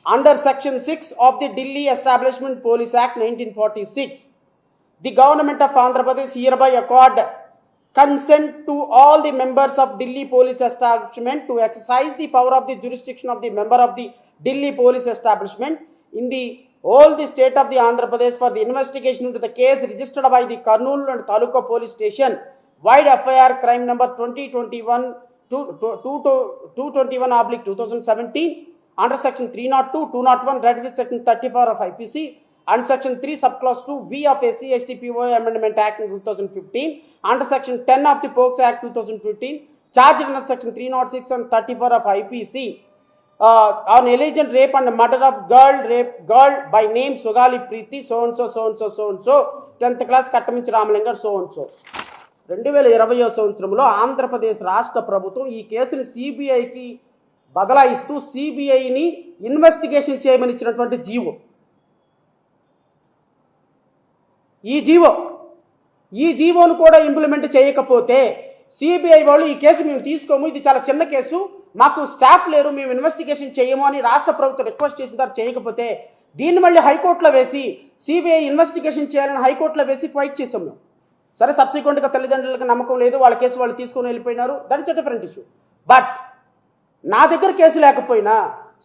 under section 6 of the Delhi establishment police act 1946 the government of Andhra Pradesh hereby accord consent to all the members of Delhi police establishment to exercise the power of the jurisdiction of the member of the Delhi police establishment in the all the state of the Andhra Pradesh for the investigation into the case registered by the Kurnool and Taluka police station wide FIR crime number 2021/221/2017 under section 302, 201 read with section 34 of IPC and section 3 subclause 2B of SC/ST/PO Amendment Act 2015 under section 10 of the POCSO Act 2015 charged under section 306 and 34 of IPC on alleged rape and murder of girl by name Sugali Preeti so and so 10th class Kattamanchi Ramalinga so and so. 2020 సంవత్సరంలో ఆంధ్రప్రదేశ్ రాష్ట్ర ప్రభుత్వం ఈ కేసుని సిబిఐకి బదలాయిస్తూ సిబిఐని ఇన్వెస్టిగేషన్ చేయమని ఇచ్చినటువంటి జీవో. ఈ జీవోను కూడా ఇంప్లిమెంట్ చేయకపోతే సిబిఐ వాళ్ళు ఈ కేసు మేము తీసుకోము, ఇది చాలా చిన్న కేసు, మాకు స్టాఫ్ లేరు, మేము ఇన్వెస్టిగేషన్ చేయము అని రాష్ట్ర ప్రభుత్వం రిక్వెస్ట్ చేసిన తర్వాత చేయకపోతే దీన్ని మళ్ళీ హైకోర్టులో వేసి సిబిఐ ఇన్వెస్టిగేషన్ చేయాలని హైకోర్టులో వేసి ఫైట్ చేసాం మేము. సరే, సబ్సిక్వెంట్గా తల్లిదండ్రులకు నమ్మకం లేదు, వాళ్ళ కేసు వాళ్ళు తీసుకొని వెళ్ళిపోయినారు, that is a different issue. But నా దగ్గర కేసు లేకపోయినా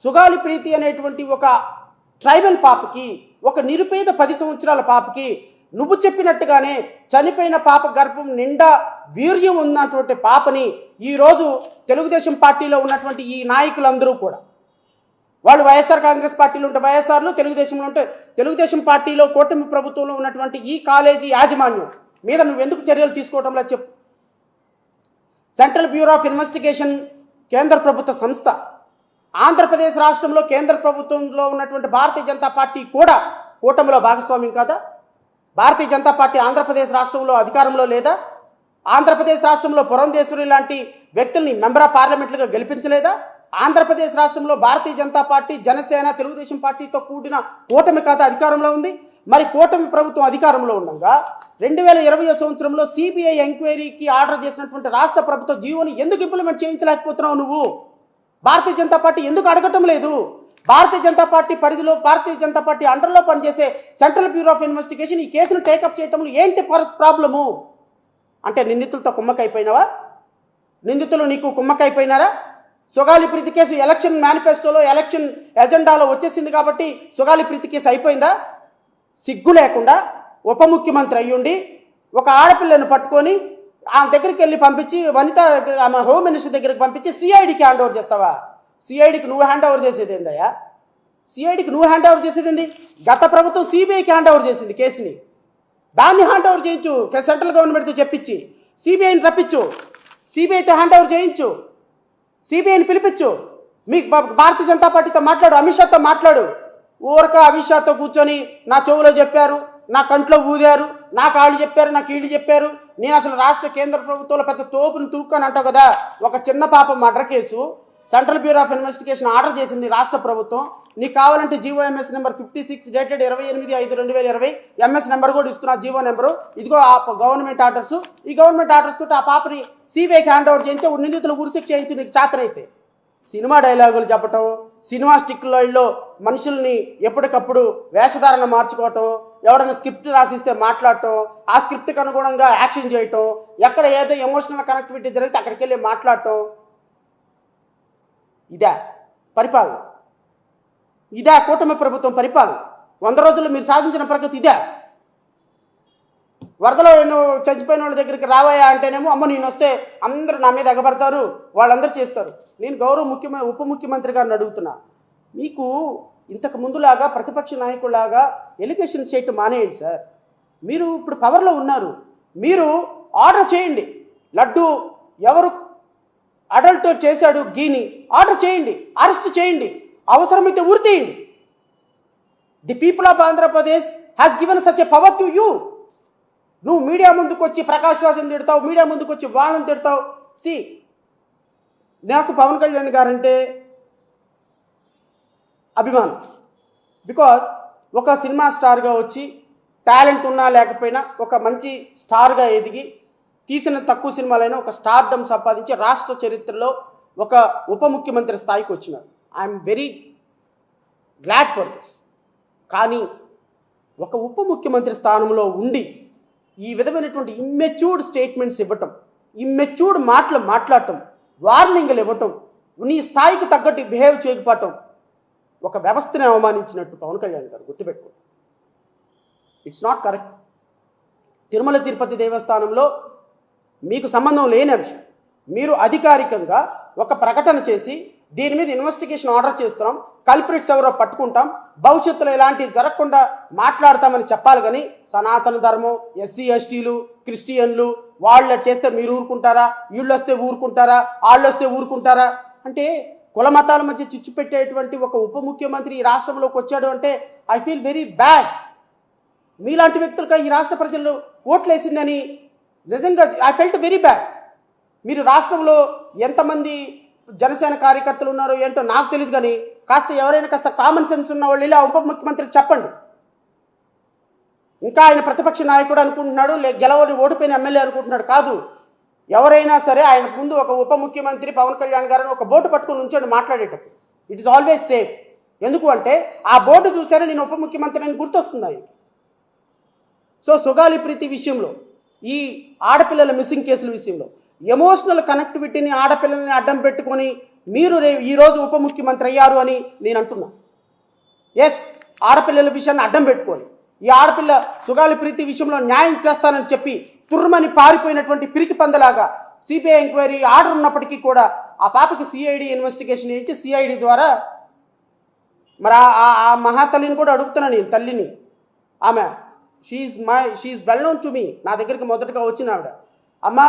సుగాలి ప్రీతి అనేటువంటి ఒక ట్రైబల్ పాపకి, ఒక నిరుపేద 10 సంవత్సరాల పాపకి నువ్వు చెప్పినట్టుగానే చనిపోయిన పాప గర్భం నిండా వీర్యం ఉన్నటువంటి పాపని ఈరోజు తెలుగుదేశం పార్టీలో ఉన్నటువంటి ఈ నాయకులందరూ కూడా, వాళ్ళు వైఎస్ఆర్ కాంగ్రెస్ పార్టీలో ఉంటే వైఎస్ఆర్లు, తెలుగుదేశంలో ఉంటే తెలుగుదేశం పార్టీలో కూటమి ప్రభుత్వంలో ఉన్నటువంటి ఈ కాలేజీ యాజమాన్యం మీద నువ్వెందుకు చర్యలు తీసుకోవటంలా చెప్పు. సెంట్రల్ బ్యూరో ఆఫ్ ఇన్వెస్టిగేషన్ కేంద్ర ప్రభుత్వ సంస్థ, ఆంధ్రప్రదేశ్ రాష్ట్రంలో కేంద్ర ప్రభుత్వంలో ఉన్నటువంటి భారతీయ జనతా పార్టీ కూడా కూటమిలో భాగస్వామ్యం కాదా? భారతీయ జనతా పార్టీ ఆంధ్రప్రదేశ్ రాష్ట్రంలో అధికారంలో లేదా? ఆంధ్రప్రదేశ్ రాష్ట్రంలో పురంధేశ్వరి లాంటి వ్యక్తుల్ని మెంబర్ ఆఫ్ పార్లమెంట్లుగా గెలిపించలేదా? ఆంధ్రప్రదేశ్ రాష్ట్రంలో భారతీయ జనతా పార్టీ, జనసేన, తెలుగుదేశం పార్టీతో కూడిన కూటమి ఖాతా అధికారంలో ఉంది. మరి కూటమి ప్రభుత్వం అధికారంలో ఉండగా 2020 సంవత్సరంలో సిబిఐ ఎంక్వైరీకి ఆర్డర్ చేసినటువంటి రాష్ట్ర ప్రభుత్వ జీవోని ఎందుకు ఇంప్లిమెంట్ చేయించలేకపోతున్నావు నువ్వు? భారతీయ జనతా పార్టీ ఎందుకు అడగటం లేదు? భారతీయ జనతా పార్టీ పరిధిలో, భారతీయ జనతా పార్టీ అండర్లో పనిచేసే సెంట్రల్ బ్యూరో ఆఫ్ ఇన్వెస్టిగేషన్ ఈ కేసును టేకప్ చేయటంలో ఏంటి ప్రాబ్లము? అంటే నిందితులతో కుమ్మకైపోయినావా? నిందితులు నీకు కుమ్మకైపోయినారా? సుగాలి ప్రీతి కేసు ఎలక్షన్ మేనిఫెస్టోలో, ఎలక్షన్ ఎజెండాలో వచ్చేసింది కాబట్టి సుగాలి ప్రీతి కేసు అయిపోయిందా? సిగ్గు లేకుండా ఉప ముఖ్యమంత్రి అయ్యుండి ఒక ఆడపిల్లను పట్టుకొని ఆమె దగ్గరికి వెళ్ళి పంపించి, ఆమె హోమ్ మినిస్టర్ దగ్గరికి పంపించి సిఐడికి హ్యాండ్ ఓవర్ చేస్తావా? సిఐడికి నువ్వు హ్యాండ్ ఓవర్ చేసేది ఏందయ్యా? సిఐడికి నువ్వు హ్యాండ్ ఓవర్ చేసేది ఏంది? గత ప్రభుత్వం సిబిఐకి హ్యాండ్ ఓవర్ చేసింది కేసుని. దాన్ని హ్యాండ్ ఓవర్ చేయించు, సెంట్రల్ గవర్నమెంట్తో చెప్పించి సిబిఐని రప్పించు, సిబిఐతో హ్యాండ్ ఓవర్ చేయించు, సిబిఐని పిలిపించు. మీకు భారతీయ జనతా పార్టీతో మాట్లాడు, అమిత్ షాతో మాట్లాడు. ఊరక అమిత్ షాతో కూర్చొని నా చెవులో చెప్పారు, నా కంట్లో ఊదారు, నాకు వాళ్ళు చెప్పారు, నాకు వీళ్ళు చెప్పారు, నేను అసలు రాష్ట్ర కేంద్ర ప్రభుత్వంలో పెద్ద తోపుని తురుక్కొని అంటావు కదా. ఒక చిన్న పాప murder case central bureau of investigation order చేసింది రాష్ట్ర ప్రభుత్వం. నీకు కావాలంటే GOMS number 56 dated 28/5/2020 MS number కూడా ఇస్తున్నా, జీవో నెంబరు. ఇదిగో ఆ గవర్నమెంట్ ఆర్డర్స్. ఈ గవర్నమెంట్ ఆర్డర్స్ తోటి ఆ పాపని సిబిఐకి హ్యాండ్ ఓవర్ చేయించి నిందితులు ఉరిశిక్ష చేయించి నీకు చేతనైతే. సినిమా డైలాగులు చెప్పటం, సినిమా స్టిక్లో మనుషుల్ని ఎప్పటికప్పుడు వేషధారణ మార్చుకోవటం, ఎవరైనా స్క్రిప్ట్ రాసిస్తే మాట్లాడటం, ఆ స్క్రిప్ట్కి అనుగుణంగా యాక్షన్ చేయటం, ఎక్కడ ఏదో ఎమోషనల్ కనెక్టివిటీ జరిగితే అక్కడికి వెళ్ళి మాట్లాడటం. ఇదే పరిపాలన? ఇదే కూటమి ప్రభుత్వం పరిపాలన? 100 రోజుల్లో మీరు సాధించిన ప్రగతి ఇదే? వరదలో చచ్చిపోయిన వాళ్ళ దగ్గరికి రావాయా అంటేనేమో అమ్మ నేను వస్తే అందరూ నా మీద ఎగబడతారు, వాళ్ళందరూ చేస్తారు. నేను ఉప ముఖ్యమంత్రి గారిని అడుగుతున్నా, మీకు ఇంతకు ముందులాగా ప్రతిపక్ష నాయకులాగా ఎలిగేషన్ చేయటం మానేయండి సార్. మీరు ఇప్పుడు పవర్లో ఉన్నారు, మీరు ఆర్డర్ చేయండి. లడ్డు ఎవరు అడల్ట్ చేశాడు గీని ఆర్డర్ చేయండి, అరెస్ట్ చేయండి, అవసరమైతే ఉరి తీయండి. The people of Andhra Pradesh has given such a power to you. నువ్వు మీడియా ముందుకు వచ్చి ప్రకాష్ రాజుని తిడతావు, మీడియా ముందుకు వచ్చి వాళ్ళని తిడతావు. నాకు పవన్ కళ్యాణ్ గారంటే అభిమానం. బికాస్ ఒక సినిమా స్టార్గా వచ్చి టాలెంట్ ఉన్నా లేకపోయినా ఒక మంచి స్టార్గా ఎదిగి తీసిన తక్కువ సినిమాలైనా ఒక స్టార్డమ్ సంపాదించి రాష్ట్ర చరిత్రలో ఒక ఉప ముఖ్యమంత్రి స్థాయికి వచ్చినారు. I'm very glad for this. కానీ ఒక ఉప ముఖ్యమంత్రి స్థానంలో ఉండి ఈ విధమైనటువంటి ఇమ్మెచ్యూర్డ్ స్టేట్మెంట్స్ ఇవ్వటం, ఇమ్మెచ్యూర్డ్ మాటలు మాట్లాడటం, వార్నింగ్లు ఇవ్వటం, నీ స్థాయికి తగ్గట్టు బిహేవ్ చేయకపోవటం ఒక వ్యవస్థని అవమానించినట్టు పవన్ కళ్యాణ్ గారు గుర్తుపెట్టుకో. It's not correct. Tirumala Tirupati దేవస్థానంలో మీకు సంబంధం లేని అంశం మీరు అధికారికంగా ఒక ప్రకటన చేసి దీని మీద ఇన్వెస్టిగేషన్ ఆర్డర్ చేస్తున్నాం, కల్ప్రిట్స్ ఎవరో పట్టుకుంటాం, భవిష్యత్తులో ఇలాంటివి జరగకుండా మాట్లాడతామని చెప్పాలి. కానీ సనాతన ధర్మం, ఎస్సీ ఎస్టీలు, క్రిస్టియన్లు వాళ్ళు చేస్తే మీరు ఊరుకుంటారా? వీళ్ళు వస్తే ఊరుకుంటారా? వాళ్ళు వస్తే ఊరుకుంటారా? అంటే కుల మతాల మధ్య చిచ్చు పెట్టేటువంటి ఒక ఉప ముఖ్యమంత్రి ఈ రాష్ట్రంలోకి వచ్చాడు అంటే ఐ ఫీల్ వెరీ బ్యాడ్. మీలాంటి వ్యక్తులుగా ఈ రాష్ట్ర ప్రజలు ఓట్లేసిందని నిజంగా ఐ ఫెల్ట్ వెరీ బ్యాడ్. మీరు రాష్ట్రంలో ఎంతమంది జనసేన కార్యకర్తలు ఉన్నారో ఏంటో నాకు తెలియదు, కానీ ఎవరైనా కాస్త కామన్ సెన్స్ ఉన్న వాళ్ళు ఇలా ఉప ముఖ్యమంత్రికి చెప్పండి. ఇంకా ఆయన ప్రతిపక్ష నాయకుడు అనుకుంటున్నాడు, గెలవని ఓడిపోయిన ఎమ్మెల్యే అనుకుంటున్నాడు. కాదు, ఎవరైనా సరే ఆయన ముందు ఒక ఉప ముఖ్యమంత్రి పవన్ కళ్యాణ్ గారిని ఒక బోర్డు పట్టుకుని ఉంచండి మాట్లాడేటప్పుడు. It is always safe. ఎందుకు అంటే ఆ బోర్డు చూసారా నేను ఉప ముఖ్యమంత్రి అని గుర్తొస్తుంది ఆయనకి. సో సుగాలి ప్రీతి విషయంలో, ఈ ఆడపిల్లల మిస్సింగ్ కేసుల విషయంలో ఎమోషనల్ కనెక్టివిటీని ఆడపిల్లల్ని అడ్డం పెట్టుకొని మీరు ఈరోజు ఉప ముఖ్యమంత్రి అయ్యారు అని నేను అంటున్నా. ఎస్, ఆడపిల్లల విషయాన్ని అడ్డం పెట్టుకొని ఈ ఆడపిల్ల సుగాలి ప్రీతి విషయంలో న్యాయం చేస్తానని చెప్పి తుర్మని పారిపోయినటువంటి పిరికి పందలాగా సిబిఐ ఎంక్వైరీ ఆర్డర్ ఉన్నప్పటికీ కూడా ఆ పాపకి సిఐడి ఇన్వెస్టిగేషన్ చేయించి సిఐడి ద్వారా మరి ఆ మహాతల్లిని కూడా అడుగుతున్నా నేను, తల్లిని. ఆమె she well known to me. నా దగ్గరికి మొదటగా వచ్చిన ఆవిడ, అమ్మ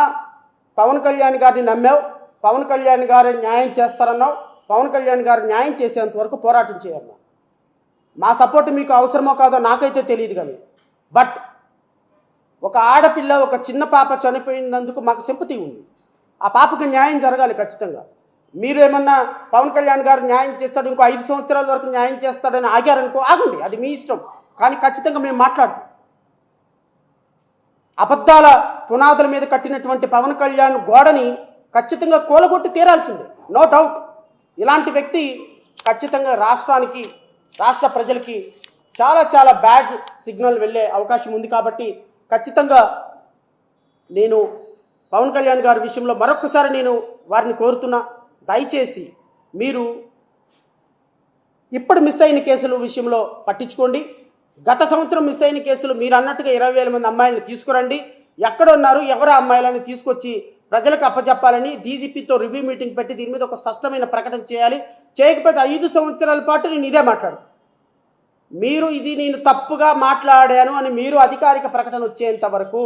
పవన్ కళ్యాణ్ గారిని నమ్మావు, పవన్ కళ్యాణ్ గారు న్యాయం చేస్తారన్నావు, పవన్ కళ్యాణ్ గారు న్యాయం చేసేంత వరకు పోరాటం చేయమ్మా. మా సపోర్ట్ మీకు అవసరమో కాదో నాకైతే తెలియదు, కానీ బట్ ఒక ఆడపిల్ల, ఒక చిన్న పాప చనిపోయినందుకు మాకు సింపతి ఉంది. ఆ పాపకి న్యాయం జరగాలి ఖచ్చితంగా. మీరు ఏమన్నా పవన్ కళ్యాణ్ గారు న్యాయం చేస్తాడు, ఇంకో 5 సంవత్సరాల వరకు న్యాయం చేస్తాడని ఆగారనుకో, ఆగండి, అది మీ ఇష్టం. కానీ ఖచ్చితంగా మేము మాట్లాడతాం. అబద్ధాల పునాదుల మీద కట్టినటువంటి పవన్ కళ్యాణ్ గోడని ఖచ్చితంగా కూలగొట్టి తీరాల్సిందే, నో డౌట్. ఇలాంటి వ్యక్తి ఖచ్చితంగా రాష్ట్రానికి, రాష్ట్ర ప్రజలకి చాలా చాలా బ్యాడ్ సిగ్నల్ వెళ్ళే అవకాశం ఉంది. కాబట్టి ఖచ్చితంగా నేను పవన్ కళ్యాణ్ గారి విషయంలో మరొకసారి నేను వారిని కోరుతున్నా, దయచేసి మీరు ఇప్పుడు మిస్ అయిన కేసుల విషయంలో పట్టించుకోండి. గత సంవత్సరం మిస్ అయిన కేసులు మీరు అన్నట్టుగా 20,000 మంది అమ్మాయిలను తీసుకురండి. ఎక్కడున్నారు ఎవరు అమ్మాయిలని తీసుకొచ్చి ప్రజలకు అప్పచెప్పాలని డీజీపీతో రివ్యూ మీటింగ్ పెట్టి దీని మీద ఒక స్పష్టమైన ప్రకటన చేయాలి. చేయకపోతే 5 సంవత్సరాల పాటు నేను ఇదే మాట్లాడతాను. మీరు ఇది నేను తప్పుగా మాట్లాడాను అని మీరు అధికారిక ప్రకటన వచ్చేంత వరకు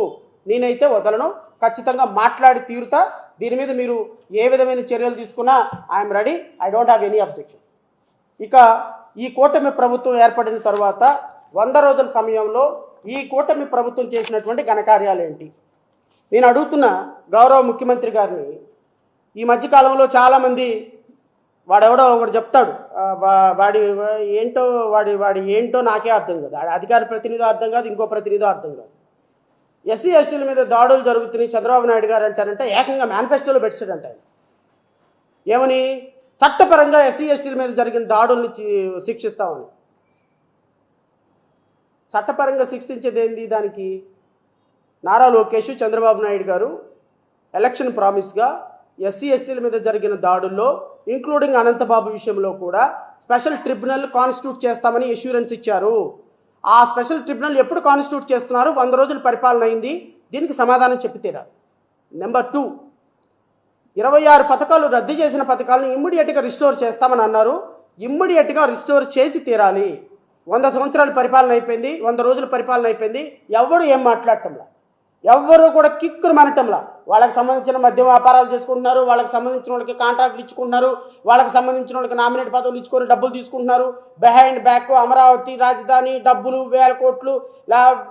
నేనైతే వదలను. ఖచ్చితంగా మాట్లాడి తీరుతా. దీని మీద మీరు ఏ విధమైన చర్యలు తీసుకున్నా I'm ready, I don't have any objection. ఇక ఈ కూటమి ప్రభుత్వం ఏర్పడిన తర్వాత 100 రోజుల సమయంలో ఈ కూటమి ప్రభుత్వం చేసినటువంటి ఘనకార్యాలు ఏంటి? నేను అడుగుతున్న గౌరవ ముఖ్యమంత్రి గారిని. ఈ మధ్యకాలంలో చాలామంది వాడెవడో ఒకటి చెప్తాడు, వాడి ఏంటో నాకే అర్థం కాదు, అధికార ప్రతినిధి అర్థం కాదు, ఇంకో ప్రతినిధి అర్థం కాదు. ఎస్సీ ఎస్టీల మీద దాడులు జరుగుతున్నాయి చంద్రబాబు నాయుడు గారు అంటారంటే ఏకంగా మేనిఫెస్టోలో పెట్టాడంట. ఏమని? చట్టపరంగా ఎస్సీ ఎస్టీల మీద జరిగిన దాడుల్ని శిక్షిస్తామని. చట్టపరంగా శిక్షించేది ఏంది? దానికి నారా లోకేష్, చంద్రబాబు నాయుడు గారు ఎలక్షన్ ప్రామిస్గా ఎస్సీ ఎస్టీల మీద జరిగిన దాడుల్లో ఇంక్లూడింగ్ అనంతబాబు విషయంలో కూడా స్పెషల్ ట్రిబ్యునల్ కాన్స్టిట్యూట్ చేస్తామని ఎష్యూరెన్స్ ఇచ్చారు. ఆ స్పెషల్ ట్రిబ్యునల్ ఎప్పుడు కాన్స్టిట్యూట్ చేస్తున్నారు? 100 రోజుల పరిపాలన అయింది, దీనికి సమాధానం చెప్పి తీరాలి. నెంబర్ 2, 26 పథకాలు రద్దు చేసిన పథకాలను ఇమ్మీడియట్గా రిస్టోర్ చేస్తామని అన్నారు. ఇమ్మీడియట్గా రిస్టోర్ చేసి తీరాలి. 100 సంవత్సరాల పరిపాలన అయిపోయింది, 100 రోజుల పరిపాలన అయిపోయింది, ఎవరు ఏం మాట్లాడటంలా, ఎవ్వరూ కూడా కిక్కురు మనటంలా. వాళ్ళకి సంబంధించిన మద్యం వ్యాపారాలు చేసుకుంటున్నారు, వాళ్ళకి సంబంధించిన వాళ్ళకి కాంట్రాక్ట్లు ఇచ్చుకుంటున్నారు, వాళ్ళకి సంబంధించిన వాళ్ళకి నామినేట్ పదవులు ఇచ్చుకొని డబ్బులు తీసుకుంటున్నారు. బిహైండ్ బ్యాక్ అమరావతి రాజధాని డబ్బులు 1000 కోట్లు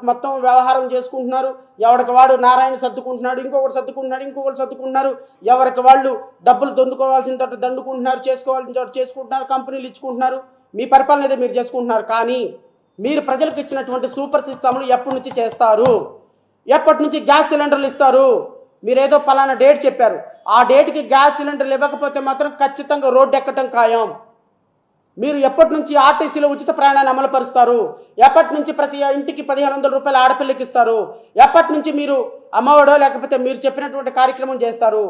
మొత్తం వ్యవహారం చేసుకుంటున్నారు. ఎవరికి వాడు నారాయణ సర్దుకుంటున్నాడు, ఇంకొకటి సర్దుకుంటున్నారు. ఎవరికి వాళ్ళు డబ్బులు దండుకోవాల్సిన తోట దండుకుంటున్నారు, చేసుకోవాల్సిన చోట చేసుకుంటున్నారు, కంపెనీలు ఇచ్చుకుంటున్నారు. మీ పరిపాలన అయితే మీరు చేసుకుంటున్నారు. కానీ మీరు ప్రజలకు ఇచ్చినటువంటి సూపర్ 6 అమలు ఎప్పటి నుంచి చేస్తారు? ఎప్పటి నుంచి గ్యాస్ సిలిండర్లు ఇస్తారు? మీరేదో పలానా డేట్ చెప్పారు, ఆ డేట్కి గ్యాస్ సిలిండర్లు ఇవ్వకపోతే మాత్రం ఖచ్చితంగా రోడ్డు ఎక్కటం ఖాయం. మీరు ఎప్పటి నుంచి ఆర్టీసీలో ఉచిత ప్రయాణాన్ని అమలు పరుస్తారు? ఎప్పటి నుంచి ప్రతి ఇంటికి 1,500 రూపాయలు ఆడపిల్లకి ఇస్తారు? ఎప్పటి నుంచి మీరు అమ్మఒడో లేకపోతే మీరు చెప్పినటువంటి కార్యక్రమం చేస్తారు?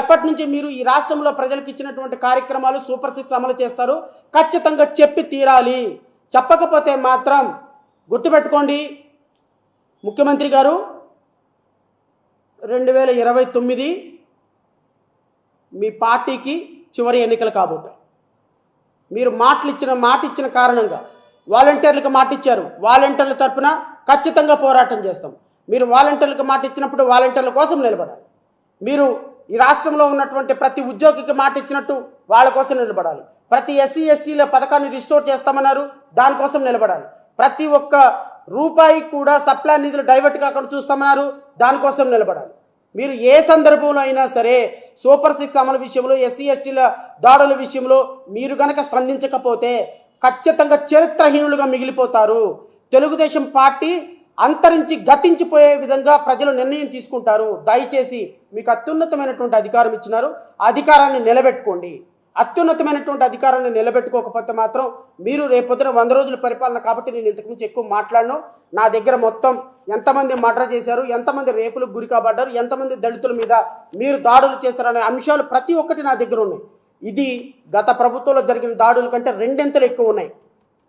ఎప్పటి నుంచి మీరు ఈ రాష్ట్రంలో ప్రజలకు ఇచ్చినటువంటి కార్యక్రమాలు సూపర్ 6 అమలు చేస్తారు? ఖచ్చితంగా చెప్పి తీరాలి. చెప్పకపోతే మాత్రం గుర్తుపెట్టుకోండి ముఖ్యమంత్రి గారు, 2029 మీ పార్టీకి చివరి ఎన్నికలు కాబోతాయి. మీరు మాట ఇచ్చిన కారణంగా వాలంటీర్లకు మాట ఇచ్చారు. వాలంటీర్ల తరపున ఖచ్చితంగా పోరాటం చేస్తాం. మీరు వాలంటీర్లకు మాట ఇచ్చినప్పుడు వాలంటీర్ల కోసం నిలబడాలి. మీరు ఈ రాష్ట్రంలో ఉన్నటువంటి ప్రతి ఉద్యోగికి మాట ఇచ్చినట్టు వాళ్ళ కోసం నిలబడాలి. ప్రతి ఎస్సీ ఎస్టీల పథకాన్ని రిస్టోర్ చేస్తామన్నారు, దానికోసం నిలబడాలి. ప్రతి ఒక్క రూపాయి కూడా సప్లై నిధులు డైవర్ట్ కాకుండా చూస్తామన్నారు, దానికోసం నిలబడాలి. మీరు ఏ సందర్భంలో అయినా సరే సూపర్ 6 అమలు విషయంలో, ఎస్సీ ఎస్టీల దాడుల విషయంలో మీరు గనక స్పందించకపోతే ఖచ్చితంగా చరిత్రహీనులుగా మిగిలిపోతారు. తెలుగుదేశం పార్టీ అంతరించి గతించిపోయే విధంగా ప్రజలు నిర్ణయం తీసుకుంటారు. దయచేసి మీకు అత్యున్నతమైనటువంటి అధికారం ఇచ్చినారు, అధికారాన్ని నిలబెట్టుకోండి. అత్యున్నతమైనటువంటి అధికారాన్ని నిలబెట్టుకోకపోతే మాత్రం మీరు రేపొద్దున 100 రోజుల పరిపాలన కాబట్టి నేను ఇంతకుమించి ఎక్కువ మాట్లాడను. నా దగ్గర మొత్తం ఎంతమంది మర్డర్ చేశారు, ఎంతమంది రేపులకు గురి కాబడ్డారు, ఎంతమంది దళితుల మీద మీరు దాడులు చేశారనే అంశాలు ప్రతి ఒక్కటి నా దగ్గర ఉన్నాయి. ఇది గత ప్రభుత్వంలో జరిగిన దాడుల కంటే 2 ఇంతలు ఎక్కువ ఉన్నాయి.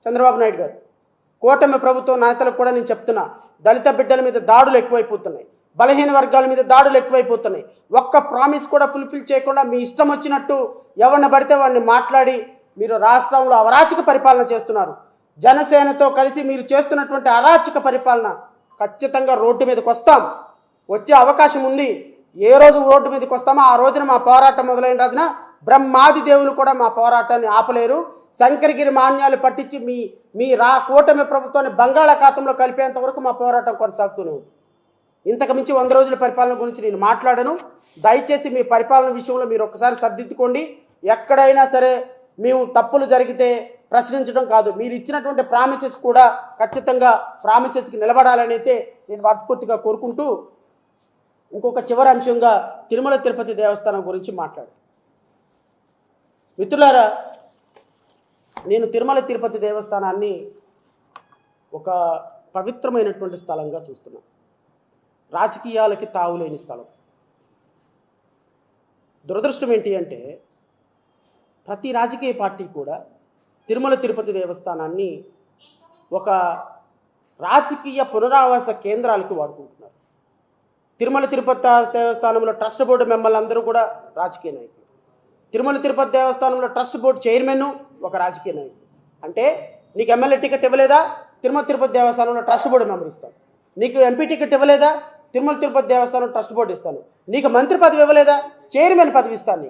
చంద్రబాబు నాయుడు గారు, కూటమి ప్రభుత్వం నేతలకు కూడా నేను చెప్తున్నా, దళిత బిడ్డల మీద దాడులు ఎక్కువైపోతున్నాయి, బలహీన వర్గాల మీద దాడులు ఎక్కువైపోతున్నాయి. ఒక్క ప్రామిస్ కూడా ఫుల్ఫిల్ చేయకుండా మీ ఇష్టం వచ్చినట్టు ఎవరిని పడితే వాడిని మాట్లాడి మీరు రాష్ట్రంలో అరాచక పరిపాలన చేస్తున్నారు. జనసేనతో కలిసి మీరు చేస్తున్నటువంటి అరాచక పరిపాలన ఖచ్చితంగా రోడ్డు మీదకి వస్తాం. వచ్చే అవకాశం ఉంది. ఏ రోజు రోడ్డు మీదకి వస్తామో ఆ రోజున మా పోరాటం మొదలైన రోజున బ్రహ్మాది దేవులు కూడా మా పోరాటాన్ని ఆపలేరు. శంకరగిరి మాన్యాలు పట్టించి మీ కూటమి ప్రభుత్వాన్ని బంగాళాఖాతంలో కలిపేంత వరకు మా పోరాటం కొనసాగుతూనే ఉంది. ఇంతకు మించి 100 రోజుల పరిపాలన గురించి నేను మాట్లాడను. దయచేసి మీ పరిపాలన విషయంలో మీరు ఒకసారి సర్దిద్దుకోండి. ఎక్కడైనా సరే మేము తప్పులు జరిగితే ప్రశ్నించడం కాదు, మీరు ఇచ్చినటువంటి ప్రామిసెస్ కూడా ఖచ్చితంగా ప్రామిసెస్కి నిలబడాలని అయితే నేను మనస్ఫూర్తిగా కోరుకుంటూ ఇంకొక చివరి అంశంగా తిరుమల తిరుపతి దేవస్థానం గురించి మాట్లాడు. మిత్రులారా, నేను తిరుమల తిరుపతి దేవస్థానాన్ని ఒక పవిత్రమైనటువంటి స్థలంగా చూస్తున్నాను. రాజకీయాలకి తావులేని స్థలం. దురదృష్టం ఏంటి అంటే ప్రతి రాజకీయ పార్టీ కూడా తిరుమల తిరుపతి దేవస్థానాన్ని ఒక రాజకీయ పునరావాస కేంద్రాలకు వాడుకుంటున్నారు. తిరుమల తిరుపతి దేవస్థానంలో ట్రస్ట్ బోర్డు మెంబర్లు అందరూ కూడా రాజకీయ నాయకులు. తిరుమల తిరుపతి దేవస్థానంలో ట్రస్ట్ బోర్డు చైర్మన్ ఒక రాజకీయ నాయకుడు. అంటే నీకు ఎమ్మెల్యే టికెట్ ఇవ్వలేదా, తిరుమల తిరుపతి దేవస్థానంలో ట్రస్ట్ బోర్డు మెంబర్ ఇస్తాను. నీకు ఎంపీ టికెట్ ఇవ్వలేదా, తిరుమల తిరుపతి దేవస్థానం ట్రస్ట్ బోర్డు ఇస్తాను. నీకు మంత్రి పదవి ఇవ్వలేదా, చైర్మన్ పదవి ఇస్తాను.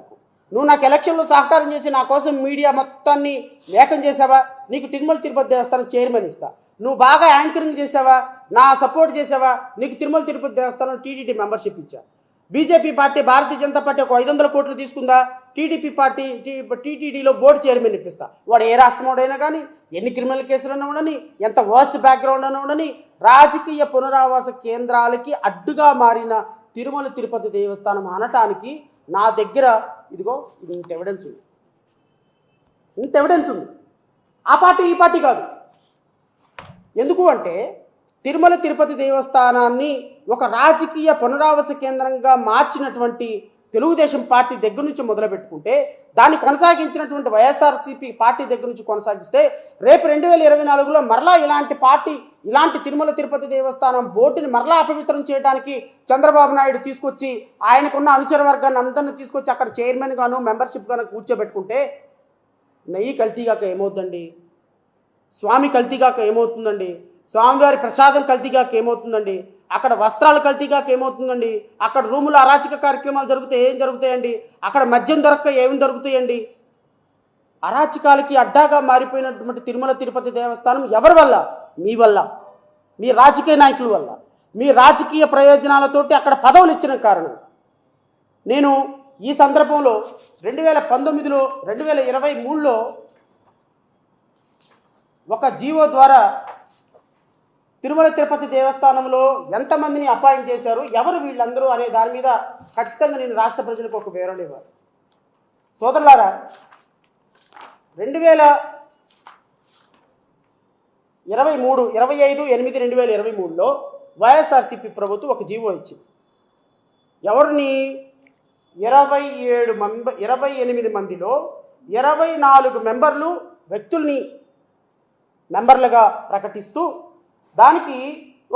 నువ్వు నాకు ఎలక్షన్లో సహకారం చేసి నా కోసం మీడియా మొత్తాన్ని ఏకం చేసావా, నీకు తిరుమల తిరుపతి దేవస్థానం చైర్మన్ ఇస్తా. నువ్వు బాగా యాంకరింగ్ చేసావా, నా సపోర్ట్ చేసావా, నీకు తిరుమల తిరుపతి దేవస్థానం టీటీడీ మెంబర్షిప్ ఇచ్చా. BJP party, Bharatiya Janata party ఒక 500 కోట్లు తీసుకుందా, టీడీపీ పార్టీ టీటీడీలో బోర్డు చైర్మన్ ఇప్పిస్తా. వాడు ఏ రాష్ట్రంలోడైనా కానీ, ఎన్ని క్రిమినల్ కేసులన్నా ఉండని, ఎంత వర్స్ట్ బ్యాక్గ్రౌండ్ అన్నా ఉండని, రాజకీయ పునరావాస కేంద్రాలకి అడ్డుగా మారిన తిరుమల తిరుపతి దేవస్థానం అనటానికి నా దగ్గర ఇదిగో ఇంత ఎవిడెన్స్ ఉంది. ఆ పార్టీ ఈ పార్టీ కాదు. ఎందుకు అంటే తిరుమల తిరుపతి దేవస్థానాన్ని ఒక రాజకీయ పునరావాస కేంద్రంగా మార్చినటువంటి తెలుగుదేశం పార్టీ దగ్గర నుంచి మొదలుపెట్టుకుంటే, దాన్ని కొనసాగించినటువంటి వైఎస్ఆర్సీపీ పార్టీ దగ్గర నుంచి కొనసాగిస్తే, రేపు 2024లో మరలా ఇలాంటి తిరుమల తిరుపతి దేవస్థానం బోర్డుని మరలా అపవిత్రం చేయడానికి చంద్రబాబు నాయుడు తీసుకొచ్చి ఆయనకున్న అనుచర వర్గాన్ని అందరినీ తీసుకొచ్చి అక్కడ చైర్మన్ గాను మెంబర్షిప్ గాను కూర్చోబెట్టుకుంటే నెయ్యి కల్తీగాక ఏమవుతుందండి, స్వామి కల్తీగాక ఏమవుతుందండి, స్వామివారి ప్రసాదం కల్తీగాక ఏమవుతుందండి, అక్కడ వస్త్రాలు కల్తీగాక ఏమవుతుందండి, అక్కడ రూములు అరాచక కార్యక్రమాలు జరిగితే ఏం జరుగుతాయండి, అక్కడ మద్యం దొరక్క ఏమి దొరుకుతాయండి. అరాచకాలకి అడ్డాగా మారిపోయినటువంటి తిరుమల తిరుపతి దేవస్థానం ఎవరి వల్ల? మీ వల్ల, మీ రాజకీయ నాయకుల వల్ల, మీ రాజకీయ ప్రయోజనాలతోటి అక్కడ పదవులు ఇచ్చిన కారణం. నేను ఈ సందర్భంలో 2019లో 2023లో ఒక జీవో ద్వారా తిరుమల తిరుపతి దేవస్థానంలో ఎంతమందిని అపాయింట్ చేశారు, ఎవరు వీళ్ళందరూ అనే దాని మీద ఖచ్చితంగా నేను రాష్ట్ర ప్రజలకు ఒక వివరణ ఇవ్వాలి. సోదరులారా, 25/8/2023లో వైఎస్ఆర్సీపీ ప్రభుత్వం ఒక జీవో ఇచ్చింది. ఎవరిని 28 మందిలో 24 వ్యక్తుల్ని మెంబర్లుగా ప్రకటిస్తూ దానికి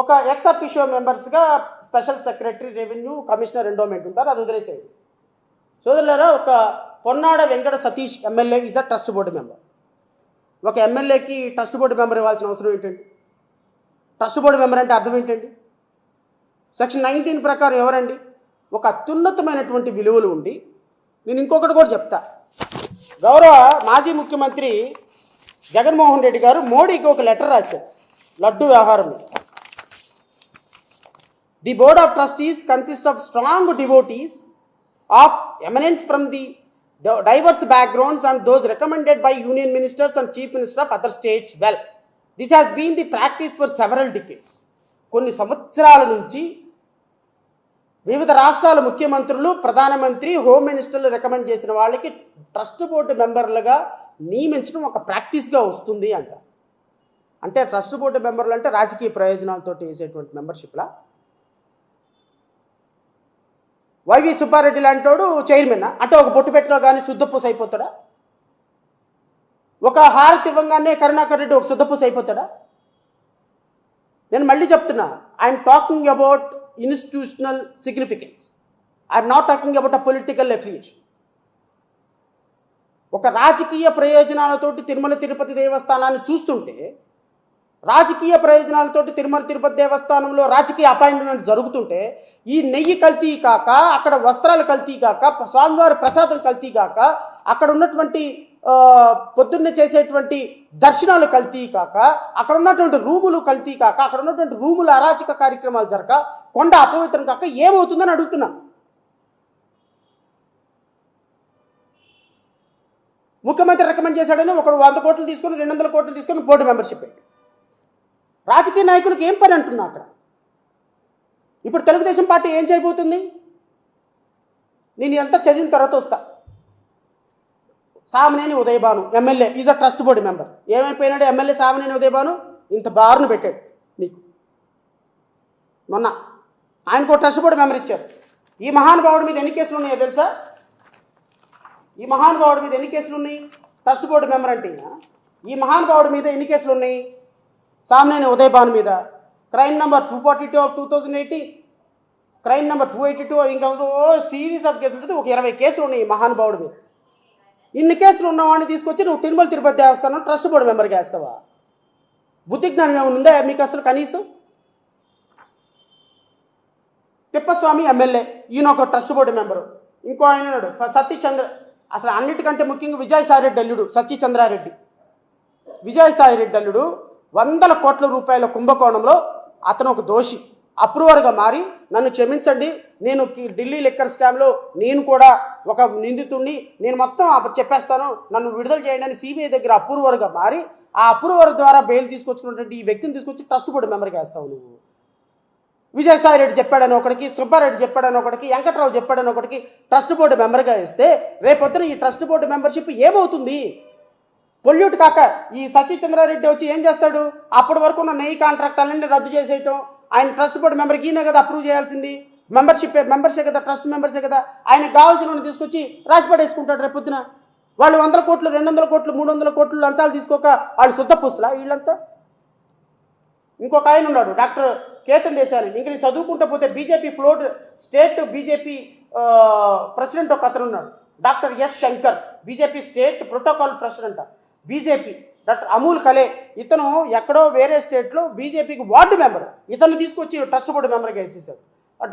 ఒక ఎక్స్ అఫిషియో మెంబర్స్గా special secretary, revenue, commissioner, endowment ఉంటారు. అది వదిలేసేది. సోదరులారా, ఒక Ponnada Venkata Satish MLA is a trust board member. ఒక ఎమ్మెల్యేకి ట్రస్ట్ బోర్డు మెంబర్ ఇవ్వాల్సిన అవసరం ఏంటండి? ట్రస్ట్ బోర్డు మెంబర్ అంటే అర్థం ఏంటండి? సెక్షన్ 19 ప్రకారం ఎవరండి? ఒక అత్యున్నతమైనటువంటి విలువలు ఉండి, నేను ఇంకొకటి కూడా చెప్తా. గౌరవ మాజీ ముఖ్యమంత్రి జగన్మోహన్ రెడ్డి గారు మోడీకి ఒక లెటర్ రాశారు లడ్డు వ్యవహారం. The board of trustees consist of strong devotees of eminence from the diverse backgrounds and those recommended by union ministers and chief minister of other states. Well, this has been the practice for several decades. కొన్ని సంవత్సరాల నుంచి వివిధ రాష్ట్రాల ముఖ్యమంత్రులు, ప్రధానమంత్రి, హోమ్ మినిస్టర్లు రికమెండ్ చేసిన వాళ్ళకి ట్రస్ట్ బోర్డు మెంబర్లుగా నియమించడం ఒక ప్రాక్టీస్గా వస్తుంది అంట. అంటే ట్రస్ట్ బోర్డు మెంబర్లు అంటే రాజకీయ ప్రయోజనాలతో వేసేటువంటి మెంబర్షిప్లా? వైవి సుబ్బారెడ్డి లాంటోడు చైర్మన్ అంటే ఒక బొట్టు పెట్టుకోగానే శుద్ధపూస అయిపోతాడా? ఒక హారతి ఇవ్వగానే కరుణాకర్ రెడ్డి ఒక శుద్ధపూస అయిపోతాడా? నేను మళ్ళీ చెప్తున్నా, I'm talking about institutional significance. I'm not talking about a political affiliation. ఒక రాజకీయ ప్రయోజనాలతోటి తిరుమల తిరుపతి దేవస్థానాన్ని చూస్తుంటే, రాజకీయ ప్రయోజనాలతోటి తిరుమల తిరుపతి దేవస్థానంలో రాజకీయ అపాయింట్మెంట్ జరుగుతుంటే, ఈ నెయ్యి కల్తీ కాక, అక్కడ వస్త్రాలు కల్తీ కాక, స్వామివారి ప్రసాదం కల్తీ కాక, అక్కడ ఉన్నటువంటి పొద్దున్నే చేసేటువంటి దర్శనాలు కల్తీ కాక, అక్కడ ఉన్నటువంటి రూములు కల్తీ కాక, అక్కడ ఉన్నటువంటి రూముల అరాచక కార్యక్రమాలు జరగక, కొండ అపవిత్రం కాక ఏమవుతుందని అడుగుతున్నా. ముఖ్యమంత్రి రికమెండ్ చేశాడని ఒకడు 100 కోట్లు తీసుకొని 200 కోట్లు తీసుకొని బోర్డు మెంబర్షిప్ పెట్టి రాజకీయ నాయకులకు ఏం పని అంటున్నా అక్కడ. ఇప్పుడు తెలుగుదేశం పార్టీ ఏం చేయబోతుంది? నేను ఎంత చదివిన తర్వాత వస్తా. Samineni Udayabhanu MLA is a trust board member. ఏమైపోయినాడు ఎమ్మెల్యే సామినేని ఉదయభాను? ఇంత బారును పెట్టాడు నీకు. మొన్న ఆయనకు ట్రస్ట్ బోర్డు మెంబర్ ఇచ్చారు. ఈ మహానుభావుడి మీద ఎన్ని కేసులు ఉన్నాయో తెలుసా? ఈ మహానుభావుడి మీద ఎన్ని కేసులు ఉన్నాయి? ట్రస్ట్ బోర్డు మెంబర్ అంటే ఈ మహానుభావుడి మీద ఎన్ని కేసులు ఉన్నాయి? సామినేని ఉదయభాను మీద crime number 242 of 2018, crime number 282, ఇంకా సిరీస్ ఆఫ్ కేసులు, ఒక 20 కేసులు ఉన్నాయి ఈ మహానుభావుడి మీద. ఇన్ని కేసులు ఉన్నవాడిని తీసుకొచ్చి నువ్వు తిరుమల తిరుపతి దేవస్థానం ట్రస్ట్ బోర్డు మెంబర్గా వేస్తావా? బుద్ధి జ్ఞానం ఏమైనా ఉందా మీకు అసలు కనీసం? తిప్పస్వామి ఎమ్మెల్యే, ఈయన ఒక ట్రస్ట్ బోర్డు మెంబరు. ఇంకో ఆయన ఉన్నాడు సతీచంద్ర, అసలు అన్నిటికంటే ముఖ్యంగా విజయసాయిరెడ్డి అల్లుడు సత్యచంద్రారెడ్డి. విజయసాయిరెడ్డి అల్లుడు 100 కోట్ల రూపాయల కుంభకోణంలో అతను ఒక దోషి, అప్రూవర్గా మారి నన్ను క్షమించండి, నేను ఢిల్లీ లిక్కర్ స్కామ్లో నేను కూడా ఒక నిందితుడిని, నేను మొత్తం చెప్పేస్తాను, నన్ను విడుదల చేయండి అని సిబిఐ దగ్గర అప్రూవర్గా మారి ఆ అప్రూవర్ ద్వారా బెయిల్ తీసుకొచ్చుకున్నటువంటి ఈ వ్యక్తిని తీసుకొచ్చి ట్రస్ట్ బోర్డు మెంబర్గా వేస్తావు నువ్వు. విజయసాయిరెడ్డి చెప్పాడని ఒకటికి, సుబ్బారెడ్డి చెప్పాడని ఒకటికి, వెంకట్రావు చెప్పాడని ఒకటికి ట్రస్ట్ బోర్డు మెంబర్గా వేస్తే రేపొద్దున ఈ ట్రస్ట్ బోర్డు మెంబర్షిప్ ఏమవుతుంది? పొల్యూట్ కాక ఈ సత్యచంద్రారెడ్డి వచ్చి ఏం చేస్తాడు? అప్పటి వరకు ఉన్న నెయ్యి కాంట్రాక్టాలన్నీ రద్దు చేసేయటం. ఆయన ట్రస్ట్ బోర్డు మెంబర్కి ఈయనే కదా అప్రూవ్ చేయాల్సింది. మెంబర్సే కదా, ట్రస్ట్ మెంబర్సే కదా. ఆయనకు కావాల్సిన తీసుకొచ్చి రాసిపడేసుకుంటాడు రేపొద్దున. వాళ్ళు 100 కోట్లు 200 కోట్లు 300 కోట్లు లంచాలు తీసుకోక వాళ్ళు శుద్ధ పుస్తులా వీళ్ళంతా? ఇంకొక ఆయన ఉన్నాడు డాక్టర్ కేతన్ దేశాని. ఇంక నేను చదువుకుంటూ పోతే బీజేపీ స్టేట్ బీజేపీ ప్రెసిడెంట్ ఒక అతను ఉన్నాడు, doctor yes Shankar, BJP state protocol president BJP. Doctor Amul కలే, ఇతను ఎక్కడో వేరే స్టేట్లో బీజేపీకి వార్డు మెంబర్, ఇతను తీసుకొచ్చి ట్రస్ట్ బోర్డు మెంబర్గా వేసేసాడు.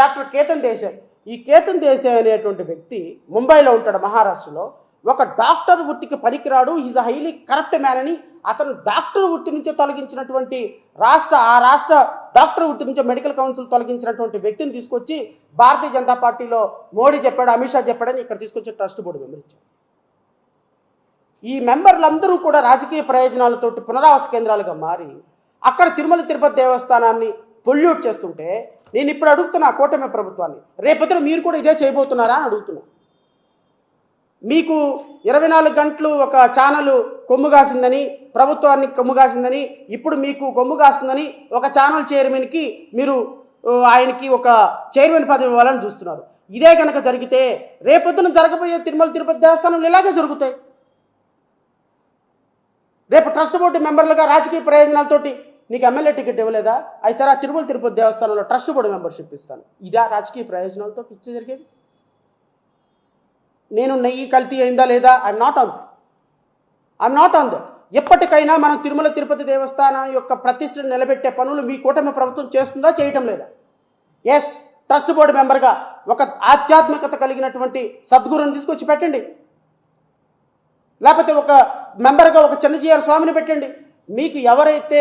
డాక్టర్ కేతన్ దేశాయ్, ఈ కేతన్ దేశాయ్ అనేటువంటి వ్యక్తి ముంబైలో ఉంటాడు, మహారాష్ట్రలో. ఒక డాక్టర్ వృత్తికి పనికిరాడు, is a highly corrupt man అని అతను డాక్టర్ వృత్తి నుంచి తొలగించినటువంటి ఆ రాష్ట్ర డాక్టర్ వృత్తి నుంచి మెడికల్ కౌన్సిల్ తొలగించినటువంటి వ్యక్తిని తీసుకొచ్చి భారతీయ జనతా పార్టీలో మోడీ చెప్పాడు, అమిత్ షా చెప్పాడని ఇక్కడ తీసుకొచ్చి ట్రస్ట్ బోర్డు మెంబర్ ఇచ్చాడు. ఈ మెంబర్లందరూ కూడా రాజకీయ ప్రయోజనాలతోటి పునరావాస కేంద్రాలుగా మారి అక్కడ తిరుమల తిరుపతి దేవస్థానాన్ని పొల్యూట్ చేస్తుంటే నేను ఇప్పుడు అడుగుతున్నా కూటమి ప్రభుత్వాన్ని, రేపొద్దున మీరు కూడా ఇదే చేయబోతున్నారా అని అడుగుతున్నా. మీకు 24 గంటలు ఒక ఛానల్ కొమ్ముగాసిందని, ప్రభుత్వాన్ని కొమ్ముగాసిందని, ఇప్పుడు మీకు కొమ్ముగాస్తుందని ఒక ఛానల్ చైర్మన్కి మీరు ఆయనకి ఒక చైర్మన్ పదవి ఇవ్వాలని చూస్తున్నారు. ఇదే కనుక జరిగితే రేపొద్దున జరగబోయే తిరుమల తిరుపతి దేవస్థానంలో ఇలాగే జరుగుతాయి. రేపు ట్రస్ట్ బోర్డు మెంబర్లుగా రాజకీయ ప్రయోజనాలతోటి నీకు ఎమ్మెల్యే టికెట్ ఇవ్వలేదా? అయితే ఆ తిరుమల తిరుపతి దేవస్థానంలో ట్రస్ట్ బోర్డు మెంబర్షిప్ ఇస్తాను. ఇదా రాజకీయ ప్రయోజనాలతో ఇచ్చే జరిగేది? నేను నెయ్యి కల్తీ అయిందా లేదా? I'm not on that. ఎప్పటికైనా మనం తిరుమల తిరుపతి దేవస్థానం యొక్క ప్రతిష్టను నిలబెట్టే పనులు మీ కూటమి ప్రభుత్వం చేస్తుందా, చేయటం లేదా? ఎస్, ట్రస్ట్ బోర్డు మెంబర్గా ఒక ఆధ్యాత్మికత కలిగినటువంటి సద్గురుని తీసుకొచ్చి పెట్టండి, లేకపోతే ఒక మెంబర్గా ఒక చిన్నజీఆర్ స్వామిని పెట్టండి. మీకు ఎవరైతే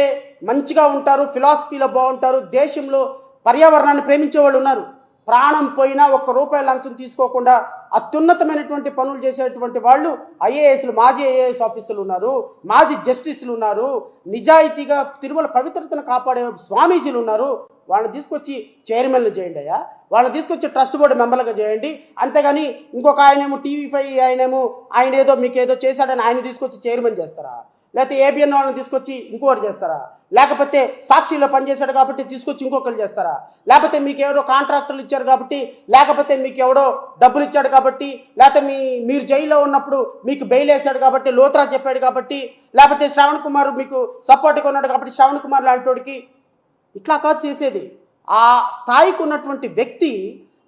మంచిగా ఉంటారో, ఫిలాసఫీలో బాగుంటారో, దేశంలో పర్యావరణాన్ని ప్రేమించే వాళ్ళు ఉన్నారు, ప్రాణం పోయినా ₹1 లంచం తీసుకోకుండా అత్యున్నతమైనటువంటి పనులు చేసేటువంటి వాళ్ళు ఐఏఎస్లు, మాజీ ఐఏఎస్ ఆఫీసర్లు ఉన్నారు, మాజీ జస్టిస్లు ఉన్నారు, నిజాయితీగా తిరుమల పవిత్రతను కాపాడే స్వామీజీలు ఉన్నారు. వాళ్ళని తీసుకొచ్చి చైర్మన్లు చేయండి అయ్యా, వాళ్ళని తీసుకొచ్చి ట్రస్ట్ బోర్డు మెంబర్లుగా చేయండి. అంతేగాని ఇంకొక ఆయనేమో TV5 ఆయన ఏదో మీకు ఏదో చేశాడని ఆయన తీసుకొచ్చి చైర్మన్ చేస్తారా? లేకపోతే ABN వాళ్ళని తీసుకొచ్చి ఇంకొకటి చేస్తారా? లేకపోతే సాక్షిలో పనిచేశాడు కాబట్టి తీసుకొచ్చి ఇంకొకరు చేస్తారా? లేకపోతే మీకు ఎవరో కాంట్రాక్టర్లు ఇచ్చారు కాబట్టి, లేకపోతే మీకు ఎవడో డబ్బులు ఇచ్చాడు కాబట్టి, లేకపోతే మీరు జైల్లో ఉన్నప్పుడు మీకు బెయిల్ వేశాడు కాబట్టి, లోత్రా చెప్పాడు కాబట్టి, లేకపోతే శ్రవణ్ కుమార్ మీకు సపోర్ట్గా ఉన్నాడు కాబట్టి శ్రవణ్ కుమార్ లాంటి ఇట్లా కాదు చేసేది. ఆ స్థాయికి ఉన్నటువంటి వ్యక్తి,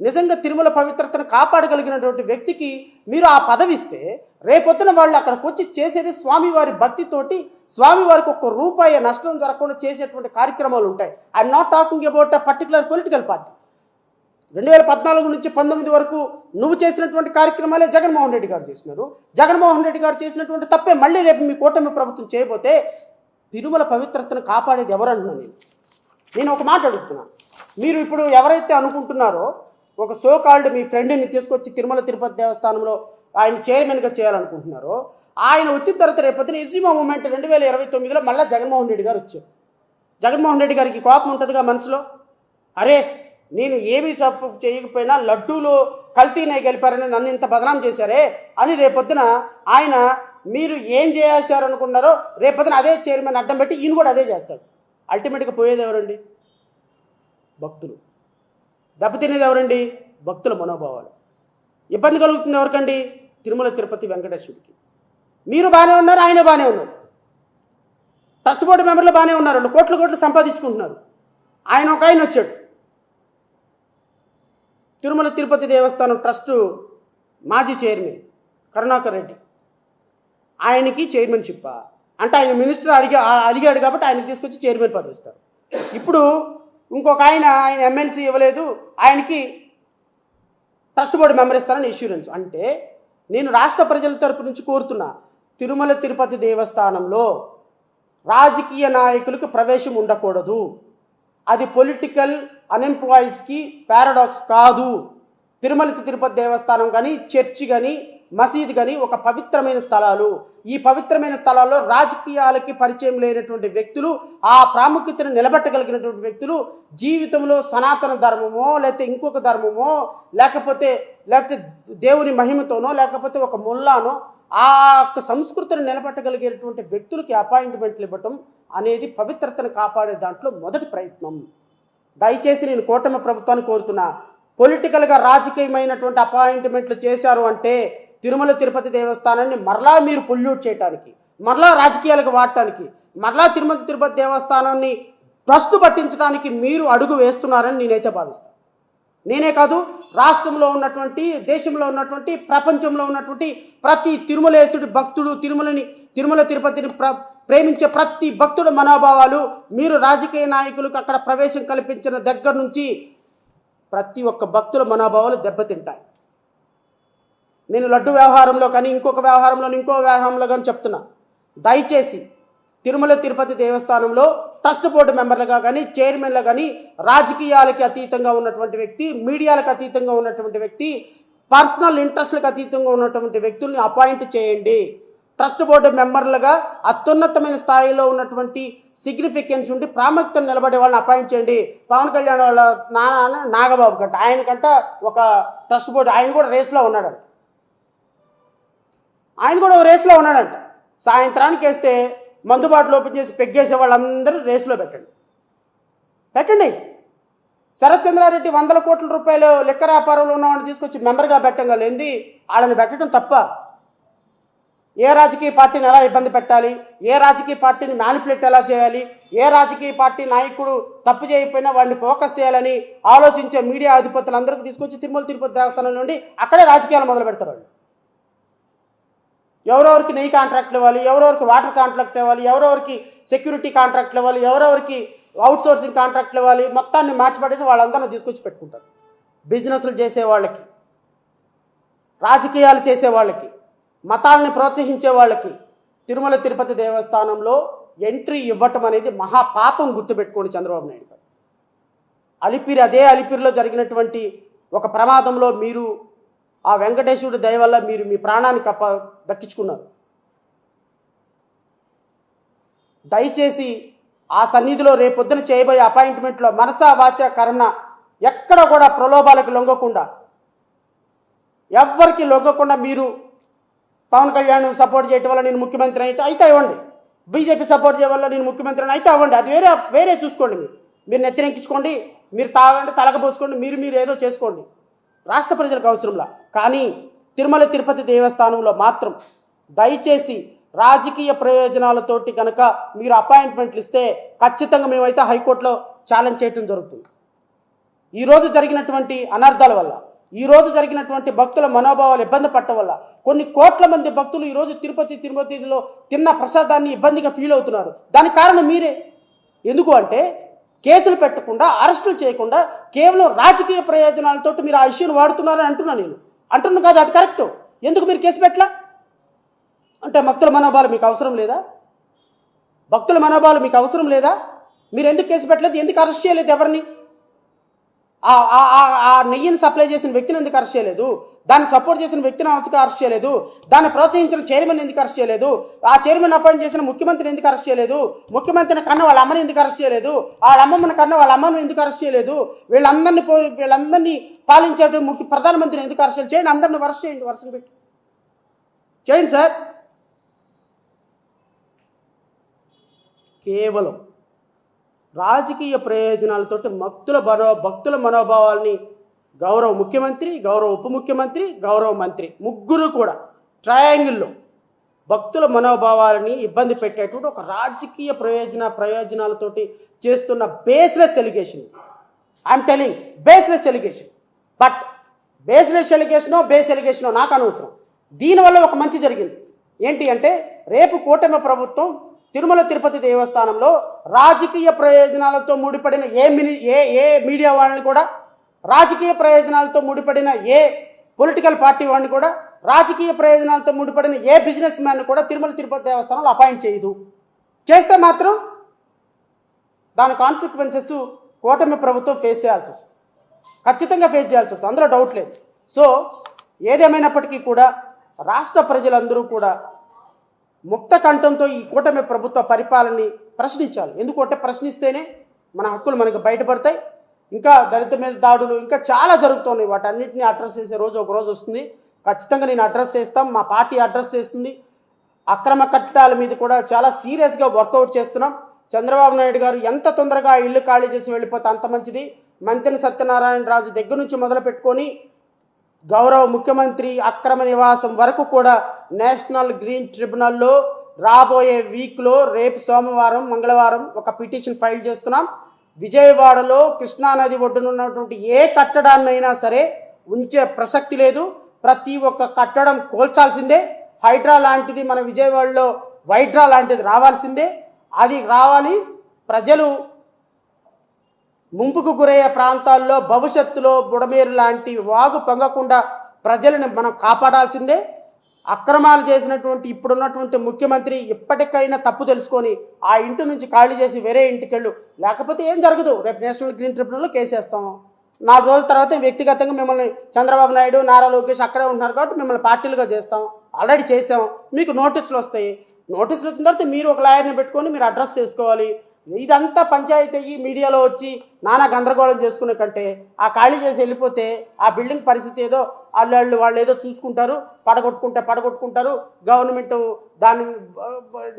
నిజంగా తిరుమల పవిత్రతను కాపాడగలిగినటువంటి వ్యక్తికి మీరు ఆ పదవి ఇస్తే రేపొద్దున వాళ్ళు అక్కడికి వచ్చి చేసేది స్వామివారి భక్తితోటి, స్వామివారికి ₹1 నష్టం జరగకుండా చేసేటువంటి కార్యక్రమాలు ఉంటాయి. I'm not talking about a particular political party. 2014 నుంచి 19 వరకు నువ్వు చేసినటువంటి కార్యక్రమాలే జగన్మోహన్ రెడ్డి గారు చేసినారు. జగన్మోహన్ రెడ్డి గారు చేసినటువంటి తప్పే మళ్ళీ రేపు మీ కూటమి ప్రభుత్వం చేయబోతే తిరుమల పవిత్రతను కాపాడేది ఎవరంటున్నా నేను ఒక మాట అడుగుతున్నాను. మీరు ఇప్పుడు ఎవరైతే అనుకుంటున్నారో ఒక సో కాల్డ్ మీ ఫ్రెండ్ని తీసుకొచ్చి తిరుమల తిరుపతి దేవస్థానంలో ఆయన చైర్మన్గా చేయాలనుకుంటున్నారో, ఆయన వచ్చిన తర్వాత రేపొద్దున ఎజ్జిమా మూమెంట్ 2029లో మళ్ళీ జగన్మోహన్ రెడ్డి గారు వచ్చారు. జగన్మోహన్ రెడ్డి గారికి కోపం ఉంటుందిగా మనసులో, అరే నేను ఏమీ తప్పు చేయకపోయినా లడ్డూలో కల్తీనే గెలిపారని నన్ను ఇంత బదనాం చేశారే అని రేపొద్దున ఆయన మీరు ఏం చేశారనుకున్నారో రేపొద్దున అదే చైర్మన్ అడ్డం పెట్టి ఈయన కూడా అదే చేస్తాడు. అల్టిమేట్గా పోయేది ఎవరండి? భక్తులు. దెబ్బతినేది ఎవరండి? భక్తుల మనోభావాలు. ఇబ్బంది కలుగుతుంది ఎవరికండి? తిరుమల తిరుపతి వెంకటేశ్వరుడికి. మీరు బాగానే ఉన్నారు, ఆయన బాగానే ఉన్నారు, ట్రస్ట్ బోర్డు మెంబర్లు బాగానే ఉన్నారు, వాళ్ళు కోట్లు కోట్లు సంపాదించుకుంటున్నారు. ఆయన ఒక ఆయన వచ్చాడు, తిరుమల తిరుపతి దేవస్థానం ట్రస్టు మాజీ చైర్మన్ కరుణాకర్ రెడ్డి. ఆయనకి చైర్మన్షిప్ అంటే ఆయన మినిస్టర్ అడిగాడు కాబట్టి ఆయనకి తీసుకొచ్చి చైర్మన్ పదవి ఇస్తారు. ఇప్పుడు ఇంకొక ఆయన ఎమ్మెల్సీ ఇవ్వలేదు, ఆయనకి ట్రస్ట్ బోర్డు మెంబర్ ఇస్తారని ఇష్యూరెన్స్. అంటే నేను రాష్ట్ర ప్రజల తరపు నుంచి కోరుతున్నా, తిరుమల తిరుపతి దేవస్థానంలో రాజకీయ నాయకులకు ప్రవేశం ఉండకూడదు. అది పొలిటికల్ అన్ఎంప్లాయీస్కి పారాడాక్స్ కాదు. తిరుమల తిరుపతి దేవస్థానం కానీ, చర్చి కానీ, మసీద్ కానీ ఒక పవిత్రమైన స్థలాలు. ఈ పవిత్రమైన స్థలాల్లో రాజకీయాలకి పరిచయం లేనటువంటి వ్యక్తులు, ఆ ప్రాముఖ్యతను నిలబెట్టగలిగినటువంటి వ్యక్తులు జీవితంలో సనాతన ధర్మమో లేకపోతే ఇంకొక ధర్మమో లేకపోతే దేవుని మహిమతోనో లేకపోతే ఒక ముల్లానో ఆ సంస్కృతిని నిలబెట్టగలిగేటువంటి వ్యక్తులకి అపాయింట్మెంట్లు ఇవ్వటం అనేది పవిత్రతను కాపాడే దాంట్లో మొదటి ప్రయత్నం. దయచేసి నేను కూటమి ప్రభుత్వాన్ని కోరుతున్నా, పొలిటికల్గా రాజకీయమైనటువంటి అపాయింట్మెంట్లు చేశారు అంటే తిరుమల తిరుపతి దేవస్థానాన్ని మరలా మీరు పొల్యూట్ చేయడానికి, మరలా రాజకీయాలకు వాడటానికి, మరలా తిరుమల తిరుపతి దేవస్థానాన్ని భ్రష్టు పట్టించడానికి మీరు అడుగు వేస్తున్నారని నేనైతే భావిస్తాను. నేనే కాదు, రాష్ట్రంలో ఉన్నటువంటి, దేశంలో ఉన్నటువంటి, ప్రపంచంలో ఉన్నటువంటి ప్రతి తిరుమలేశుడి భక్తుడు, తిరుమల తిరుపతిని ప్రేమించే ప్రతి భక్తుడు మనోభావాలు మీరు రాజకీయ నాయకులకు అక్కడ ప్రవేశం కల్పించిన దగ్గర నుంచి ప్రతి ఒక్క భక్తుల మనోభావాలు దెబ్బతింటాయి. నేను లడ్డు వ్యవహారంలో కానీ ఇంకో వ్యవహారంలో కానీ చెప్తున్నా, దయచేసి తిరుమల తిరుపతి దేవస్థానంలో ట్రస్ట్ బోర్డు మెంబర్లుగా కానీ, చైర్మన్లుగా కానీ రాజకీయాలకి అతీతంగా ఉన్నటువంటి వ్యక్తి, మీడియాలకు అతీతంగా ఉన్నటువంటి వ్యక్తి, పర్సనల్ ఇంట్రెస్ట్లకు అతీతంగా ఉన్నటువంటి వ్యక్తుల్ని అపాయింట్ చేయండి. ట్రస్ట్ బోర్డు మెంబర్లుగా అత్యున్నతమైన స్థాయిలో ఉన్నటువంటి సిగ్నిఫికెన్స్ ఉండి ప్రాముఖ్యతను నిలబడే వాళ్ళని అపాయింట్ చేయండి. పవన్ కళ్యాణ్ వాళ్ళ నాన్న నాగబాబు కంట, ఆయనకంట ఒక ట్రస్ట్ బోర్డు, ఆయన కూడా రేస్లో ఉన్నాడంట. సాయంత్రానికి వేస్తే మందుబాటులో ఓపెన్ చేసి పెగ్గేసే వాళ్ళందరూ రేసులో పెట్టండి. శరత్ చంద్రారెడ్డి 100 కోట్ల రూపాయలు లెక్క వ్యాపారంలో ఉన్నవాడిని తీసుకొచ్చి మెంబర్గా పెట్టగలేంది, వాళ్ళని పెట్టడం తప్ప. ఏ రాజకీయ పార్టీని ఎలా ఇబ్బంది పెట్టాలి, ఏ రాజకీయ పార్టీని మ్యానిపులేట్ ఎలా చేయాలి, ఏ రాజకీయ పార్టీ నాయకుడు తప్పు చేయకపోయినా వాడిని ఫోకస్ చేయాలని ఆలోచించే మీడియా అధిపతులందరికీ తీసుకొచ్చి తిరుమల తిరుపతి దేవస్థానం నుండి అక్కడే రాజకీయాలు మొదలు పెడతారు. వాళ్ళు ఎవరెవరికి నెయ్యి కాంట్రాక్ట్లు ఇవ్వాలి, ఎవరెవరికి వాటర్ కాంట్రాక్ట్ ఇవ్వాలి, ఎవరెవరికి సెక్యూరిటీ కాంట్రాక్ట్లు ఇవ్వాలి, ఎవరెవరికి అవుట్ సోర్సింగ్ కాంట్రాక్ట్లు ఇవ్వాలి, మొత్తాన్ని మార్చిపడేసి వాళ్ళందరినీ తీసుకొచ్చి పెట్టుకుంటారు. బిజినెస్లు చేసేవాళ్ళకి, రాజకీయాలు చేసేవాళ్ళకి, మతాలని ప్రోత్సహించే వాళ్ళకి తిరుమల తిరుపతి దేవస్థానంలో ఎంట్రీ ఇవ్వటం అనేది మహాపాపం. గుర్తుపెట్టుకోండి చంద్రబాబు నాయుడు గారు. అదే అలిపిరిలో జరిగినటువంటి ఒక ప్రమాదంలో మీరు ఆ వెంకటేశ్వరుడి దయ వల్ల మీరు మీ ప్రాణాన్ని దక్కించుకున్నారు. దయచేసి ఆ సన్నిధిలో రేపొద్దున చేయబోయే అపాయింట్మెంట్లో మనసా వాచ కర్మ ఎక్కడ కూడా ప్రలోభాలకు లొంగకుండా, ఎవ్వరికి లొంగకుండా మీరు పవన్ కళ్యాణ్ సపోర్ట్ చేయటం వల్ల నేను ముఖ్యమంత్రి అయితే ఇవ్వండి, బీజేపీ సపోర్ట్ చేయడం వల్ల నేను ముఖ్యమంత్రిని అయితే అవ్వండి, అది వేరే చూసుకోండి. మీరు నెత్తినెక్కించుకోండి, మీరు తాగండి, తలకపోసుకోండి, మీరు ఏదో చేసుకోండి, రాష్ట్ర ప్రజలకు అవసరంలా. కానీ తిరుమల తిరుపతి దేవస్థానంలో మాత్రం దయచేసి రాజకీయ ప్రయోజనాలతోటి కనుక మీరు అపాయింట్మెంట్లు ఇస్తే ఖచ్చితంగా మేమైతే హైకోర్టులో ఛాలెంజ్ చేయటం జరుగుతుంది. ఈరోజు జరిగినటువంటి అనర్థాల వల్ల, ఈరోజు జరిగినటువంటి భక్తుల మనోభావాలు ఇబ్బంది పట్టడం వల్ల కొన్ని కోట్ల మంది భక్తులు ఈరోజు తిరుపతిలో తిన్న ప్రసాదాన్ని ఇబ్బందిగా ఫీల్ అవుతున్నారు. దానికి కారణం మీరే. ఎందుకు అంటే కేసులు పెట్టకుండా, అరెస్టులు చేయకుండా కేవలం రాజకీయ ప్రయోజనాలతో మీరు ఆ ఇష్యూని వాడుతున్నారని అంటున్నాను కాదు, అది కరెక్ట్. ఎందుకు మీరు కేసు పెట్టలా అంటే భక్తుల మనోభావాలు మీకు అవసరం లేదా? మీరు ఎందుకు కేసు పెట్టలేదు? ఎందుకు అరెస్ట్ చేయలేదు ఎవరిని? ఆ నెయ్యిని సప్లై చేసిన వ్యక్తిని ఎందుకు అరెస్ట్ చేయలేదు? దాన్ని సపోర్ట్ చేసిన వ్యక్తిని ఎందుకు అరెస్ట్ చేయలేదు? దాన్ని ప్రోత్సహించిన చైర్మన్ ఎందుకు అరెస్ట్ చేయలేదు? ఆ చైర్మన్ అపాయింట్ చేసిన ముఖ్యమంత్రిని ఎందుకు అరెస్ట్ చేయలేదు? ముఖ్యమంత్రిని కన్నా వాళ్ళ అమ్మని ఎందుకు అరెస్ట్ చేయలేదు? వాళ్ళ అమ్మమ్మని కన్నా వాళ్ళ అమ్మని ఎందుకు అరెస్ట్ చేయలేదు? వీళ్ళందరినీ పాలించేటువంటి ప్రధానమంత్రిని ఎందుకు అరెస్ట్ చేయాలి? చేయండి, అందరిని అరెస్ట్ చేయండి, వర్షం పెట్టి చేయండి సార్. కేవలం రాజకీయ ప్రయోజనాలతోటి భక్తుల మనోభావాల్ని గౌరవ ముఖ్యమంత్రి, గౌరవ ఉప ముఖ్యమంత్రి, గౌరవ మంత్రి ముగ్గురు కూడా ట్రయాంగిల్లో భక్తుల మనోభావాలని ఇబ్బంది పెట్టేటువంటి ఒక రాజకీయ ప్రయోజనాలతోటి చేస్తున్న baseless allegation. I'm telling baseless allegation. But base ఎలిగేషనో నాకు అనవసరం. దీనివల్ల ఒక మంచి జరిగింది. ఏంటి అంటే, రేపు కూటమి ప్రభుత్వం తిరుమల తిరుపతి దేవస్థానంలో రాజకీయ ప్రయోజనాలతో ముడిపడిన ఏ మీడియా వాళ్ళని కూడా, రాజకీయ ప్రయోజనాలతో ముడిపడిన ఏ పొలిటికల్ పార్టీ వాడిని కూడా, రాజకీయ ప్రయోజనాలతో ముడిపడిన ఏ బిజినెస్ మ్యాన్ కూడా తిరుమల తిరుపతి దేవస్థానంలో అపాయింట్ చేయదు. చేస్తే మాత్రం దాని కాన్సిక్వెన్సెస్ కూటమి ప్రభుత్వం ఫేస్ చేయాల్సి వస్తుంది, ఖచ్చితంగా ఫేస్ చేయాల్సి వస్తుంది, అందులో డౌట్ లేదు. సో ఏదేమైనప్పటికీ కూడా రాష్ట్ర ప్రజలందరూ కూడా ముక్త కంఠంతో ఈ కూటమి ప్రభుత్వ పరిపాలనని ప్రశ్నించాలి. ఎందుకంటే ప్రశ్నిస్తేనే మన హక్కులు మనకు బయటపడతాయి. ఇంకా దళిత మీద దాడులు ఇంకా చాలా జరుగుతున్నాయి. వాటన్నిటిని అడ్రస్ చేసే రోజు ఒక రోజు వస్తుంది. ఖచ్చితంగా నేను అడ్రస్ చేస్తాం, మా పార్టీ అడ్రస్ చేస్తుంది. అక్రమ కట్టడాల మీద కూడా చాలా సీరియస్గా వర్కౌట్ చేస్తున్నాం. చంద్రబాబు నాయుడు గారు ఎంత తొందరగా ఇల్లు ఖాళీ చేసి వెళ్ళిపోతే అంత మంచిది. మంతెన సత్యనారాయణ రాజు దగ్గర నుంచి మొదలు పెట్టుకొని గౌరవ ముఖ్యమంత్రి అక్రమ నివాసం వరకు కూడా నేషనల్ గ్రీన్ ట్రిబ్యునల్లో రాబోయే వీక్లో రేపు సోమవారం మంగళవారం ఒక పిటిషన్ ఫైల్ చేస్తున్నాం. విజయవాడలో కృష్ణానది ఒడ్డునున్నటువంటి ఏ కట్టడాన్నైనా సరే ఉంచే ప్రసక్తి లేదు. ప్రతి ఒక్క కట్టడం కోల్చాల్సిందే. హైడ్రా లాంటిది మన విజయవాడలో వైడ్రా లాంటిది రావాల్సిందే. అది రావాలి. ప్రజలు ముంపుకు గురయ్యే ప్రాంతాల్లో భవిష్యత్తులో బుడమేరు లాంటి వాగు పొంగకుండా ప్రజలను మనం కాపాడాల్సిందే. అక్రమాలు చేసినటువంటి ఇప్పుడున్నటువంటి ముఖ్యమంత్రి ఇప్పటికైనా తప్పు తెలుసుకొని ఆ ఇంటి నుంచి ఖాళీ చేసి వేరే ఇంటికి వెళ్ళు, లేకపోతే ఏం జరగదు. రేపు నేషనల్ గ్రీన్ ట్రిబ్యునల్లో కేసు వేస్తాము. 4 రోజుల తర్వాత వ్యక్తిగతంగా మిమ్మల్ని చంద్రబాబు నాయుడు, నారా లోకేష్ అక్కడే ఉంటున్నారు కాబట్టి మిమ్మల్ని పార్టీలుగా చేస్తాం. ఆల్రెడీ చేసాం. మీకు నోటీసులు వస్తాయి. నోటీసులు వచ్చిన తర్వాత మీరు ఒక లాయర్ని పెట్టుకొని మీరు అడ్రస్ చేసుకోవాలి. ఇదంతా పంచాయతీ అయ్యి మీడియాలో వచ్చి నానా గందరగోళం చేసుకునే కంటే ఆ ఖాళీ చేసి వెళ్ళిపోతే ఆ బిల్డింగ్ పరిస్థితి ఏదో వాళ్ళు ఏదో చూసుకుంటారు, పడగొట్టుకుంటారు. గవర్నమెంట్ దాన్ని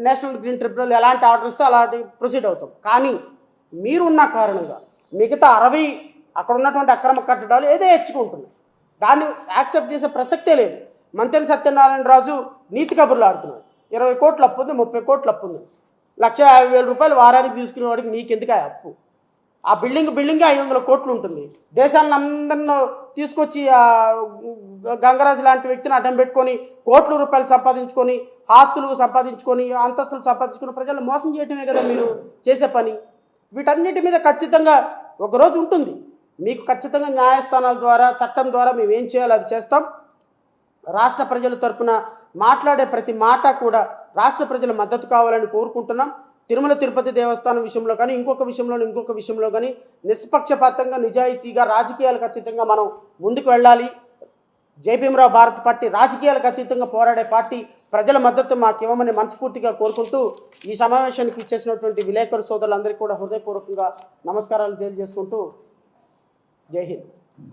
నేషనల్ గ్రీన్ ట్రిబ్యునల్ ఎలాంటి ఆర్డర్ ఇస్తే అలాంటి ప్రొసీడ్ అవుతాం. కానీ మీరున్న కారణంగా మిగతా 60 అక్కడ ఉన్నటువంటి అక్రమ కట్టడాలు ఏదో హెచ్చుకుంటున్నాయి. దాన్ని యాక్సెప్ట్ చేసే ప్రసక్తే లేదు. మంతెన సత్యనారాయణ రాజు నీతి కబుర్లు ఆడుతున్నాడు. 20 కోట్లు అప్పు ఉంది, 30 కోట్లు అప్పు ఉంది. 1,50,000 రూపాయలు వారానికి తీసుకునే వాడికి నీకెందుకు అప్పు? ఆ బిల్డింగే 500 కోట్లు ఉంటుంది. దేశాలను అందరినో తీసుకొచ్చి గంగరాజు లాంటి వ్యక్తిని అడ్డం పెట్టుకొని కోట్ల రూపాయలు సంపాదించుకొని, ఆస్తులు సంపాదించుకొని, అంతస్తులు సంపాదించుకుని ప్రజలను మోసం చేయటమే కదా మీరు చేసే పని. వీటన్నిటి మీద ఖచ్చితంగా ఒకరోజు ఉంటుంది. మీకు ఖచ్చితంగా న్యాయస్థానాల ద్వారా, చట్టం ద్వారా మేము ఏం చేయాలో అది చేస్తాం. రాష్ట్ర ప్రజల తరపున మాట్లాడే ప్రతి మాట కూడా రాష్ట్ర ప్రజల మద్దతు కావాలని కోరుకుంటున్నాం. తిరుమల తిరుపతి దేవస్థానం విషయంలో కానీ ఇంకొక విషయంలో కానీ నిష్పక్షపాతంగా, నిజాయితీగా, రాజకీయాలకు అతీతంగా మనం ముందుకు వెళ్ళాలి. జయభీమరావు భారత్ పార్టీ రాజకీయాలకు అతీతంగా పోరాడే పార్టీ. ప్రజల మద్దతు మాకు ఇవ్వమని మనస్ఫూర్తిగా కోరుకుంటూ ఈ సమావేశానికి ఇచ్చేసినటువంటి విలేకరు సోదరులందరికీ కూడా హృదయపూర్వకంగా నమస్కారాలు తెలియజేసుకుంటూ జై హింద్.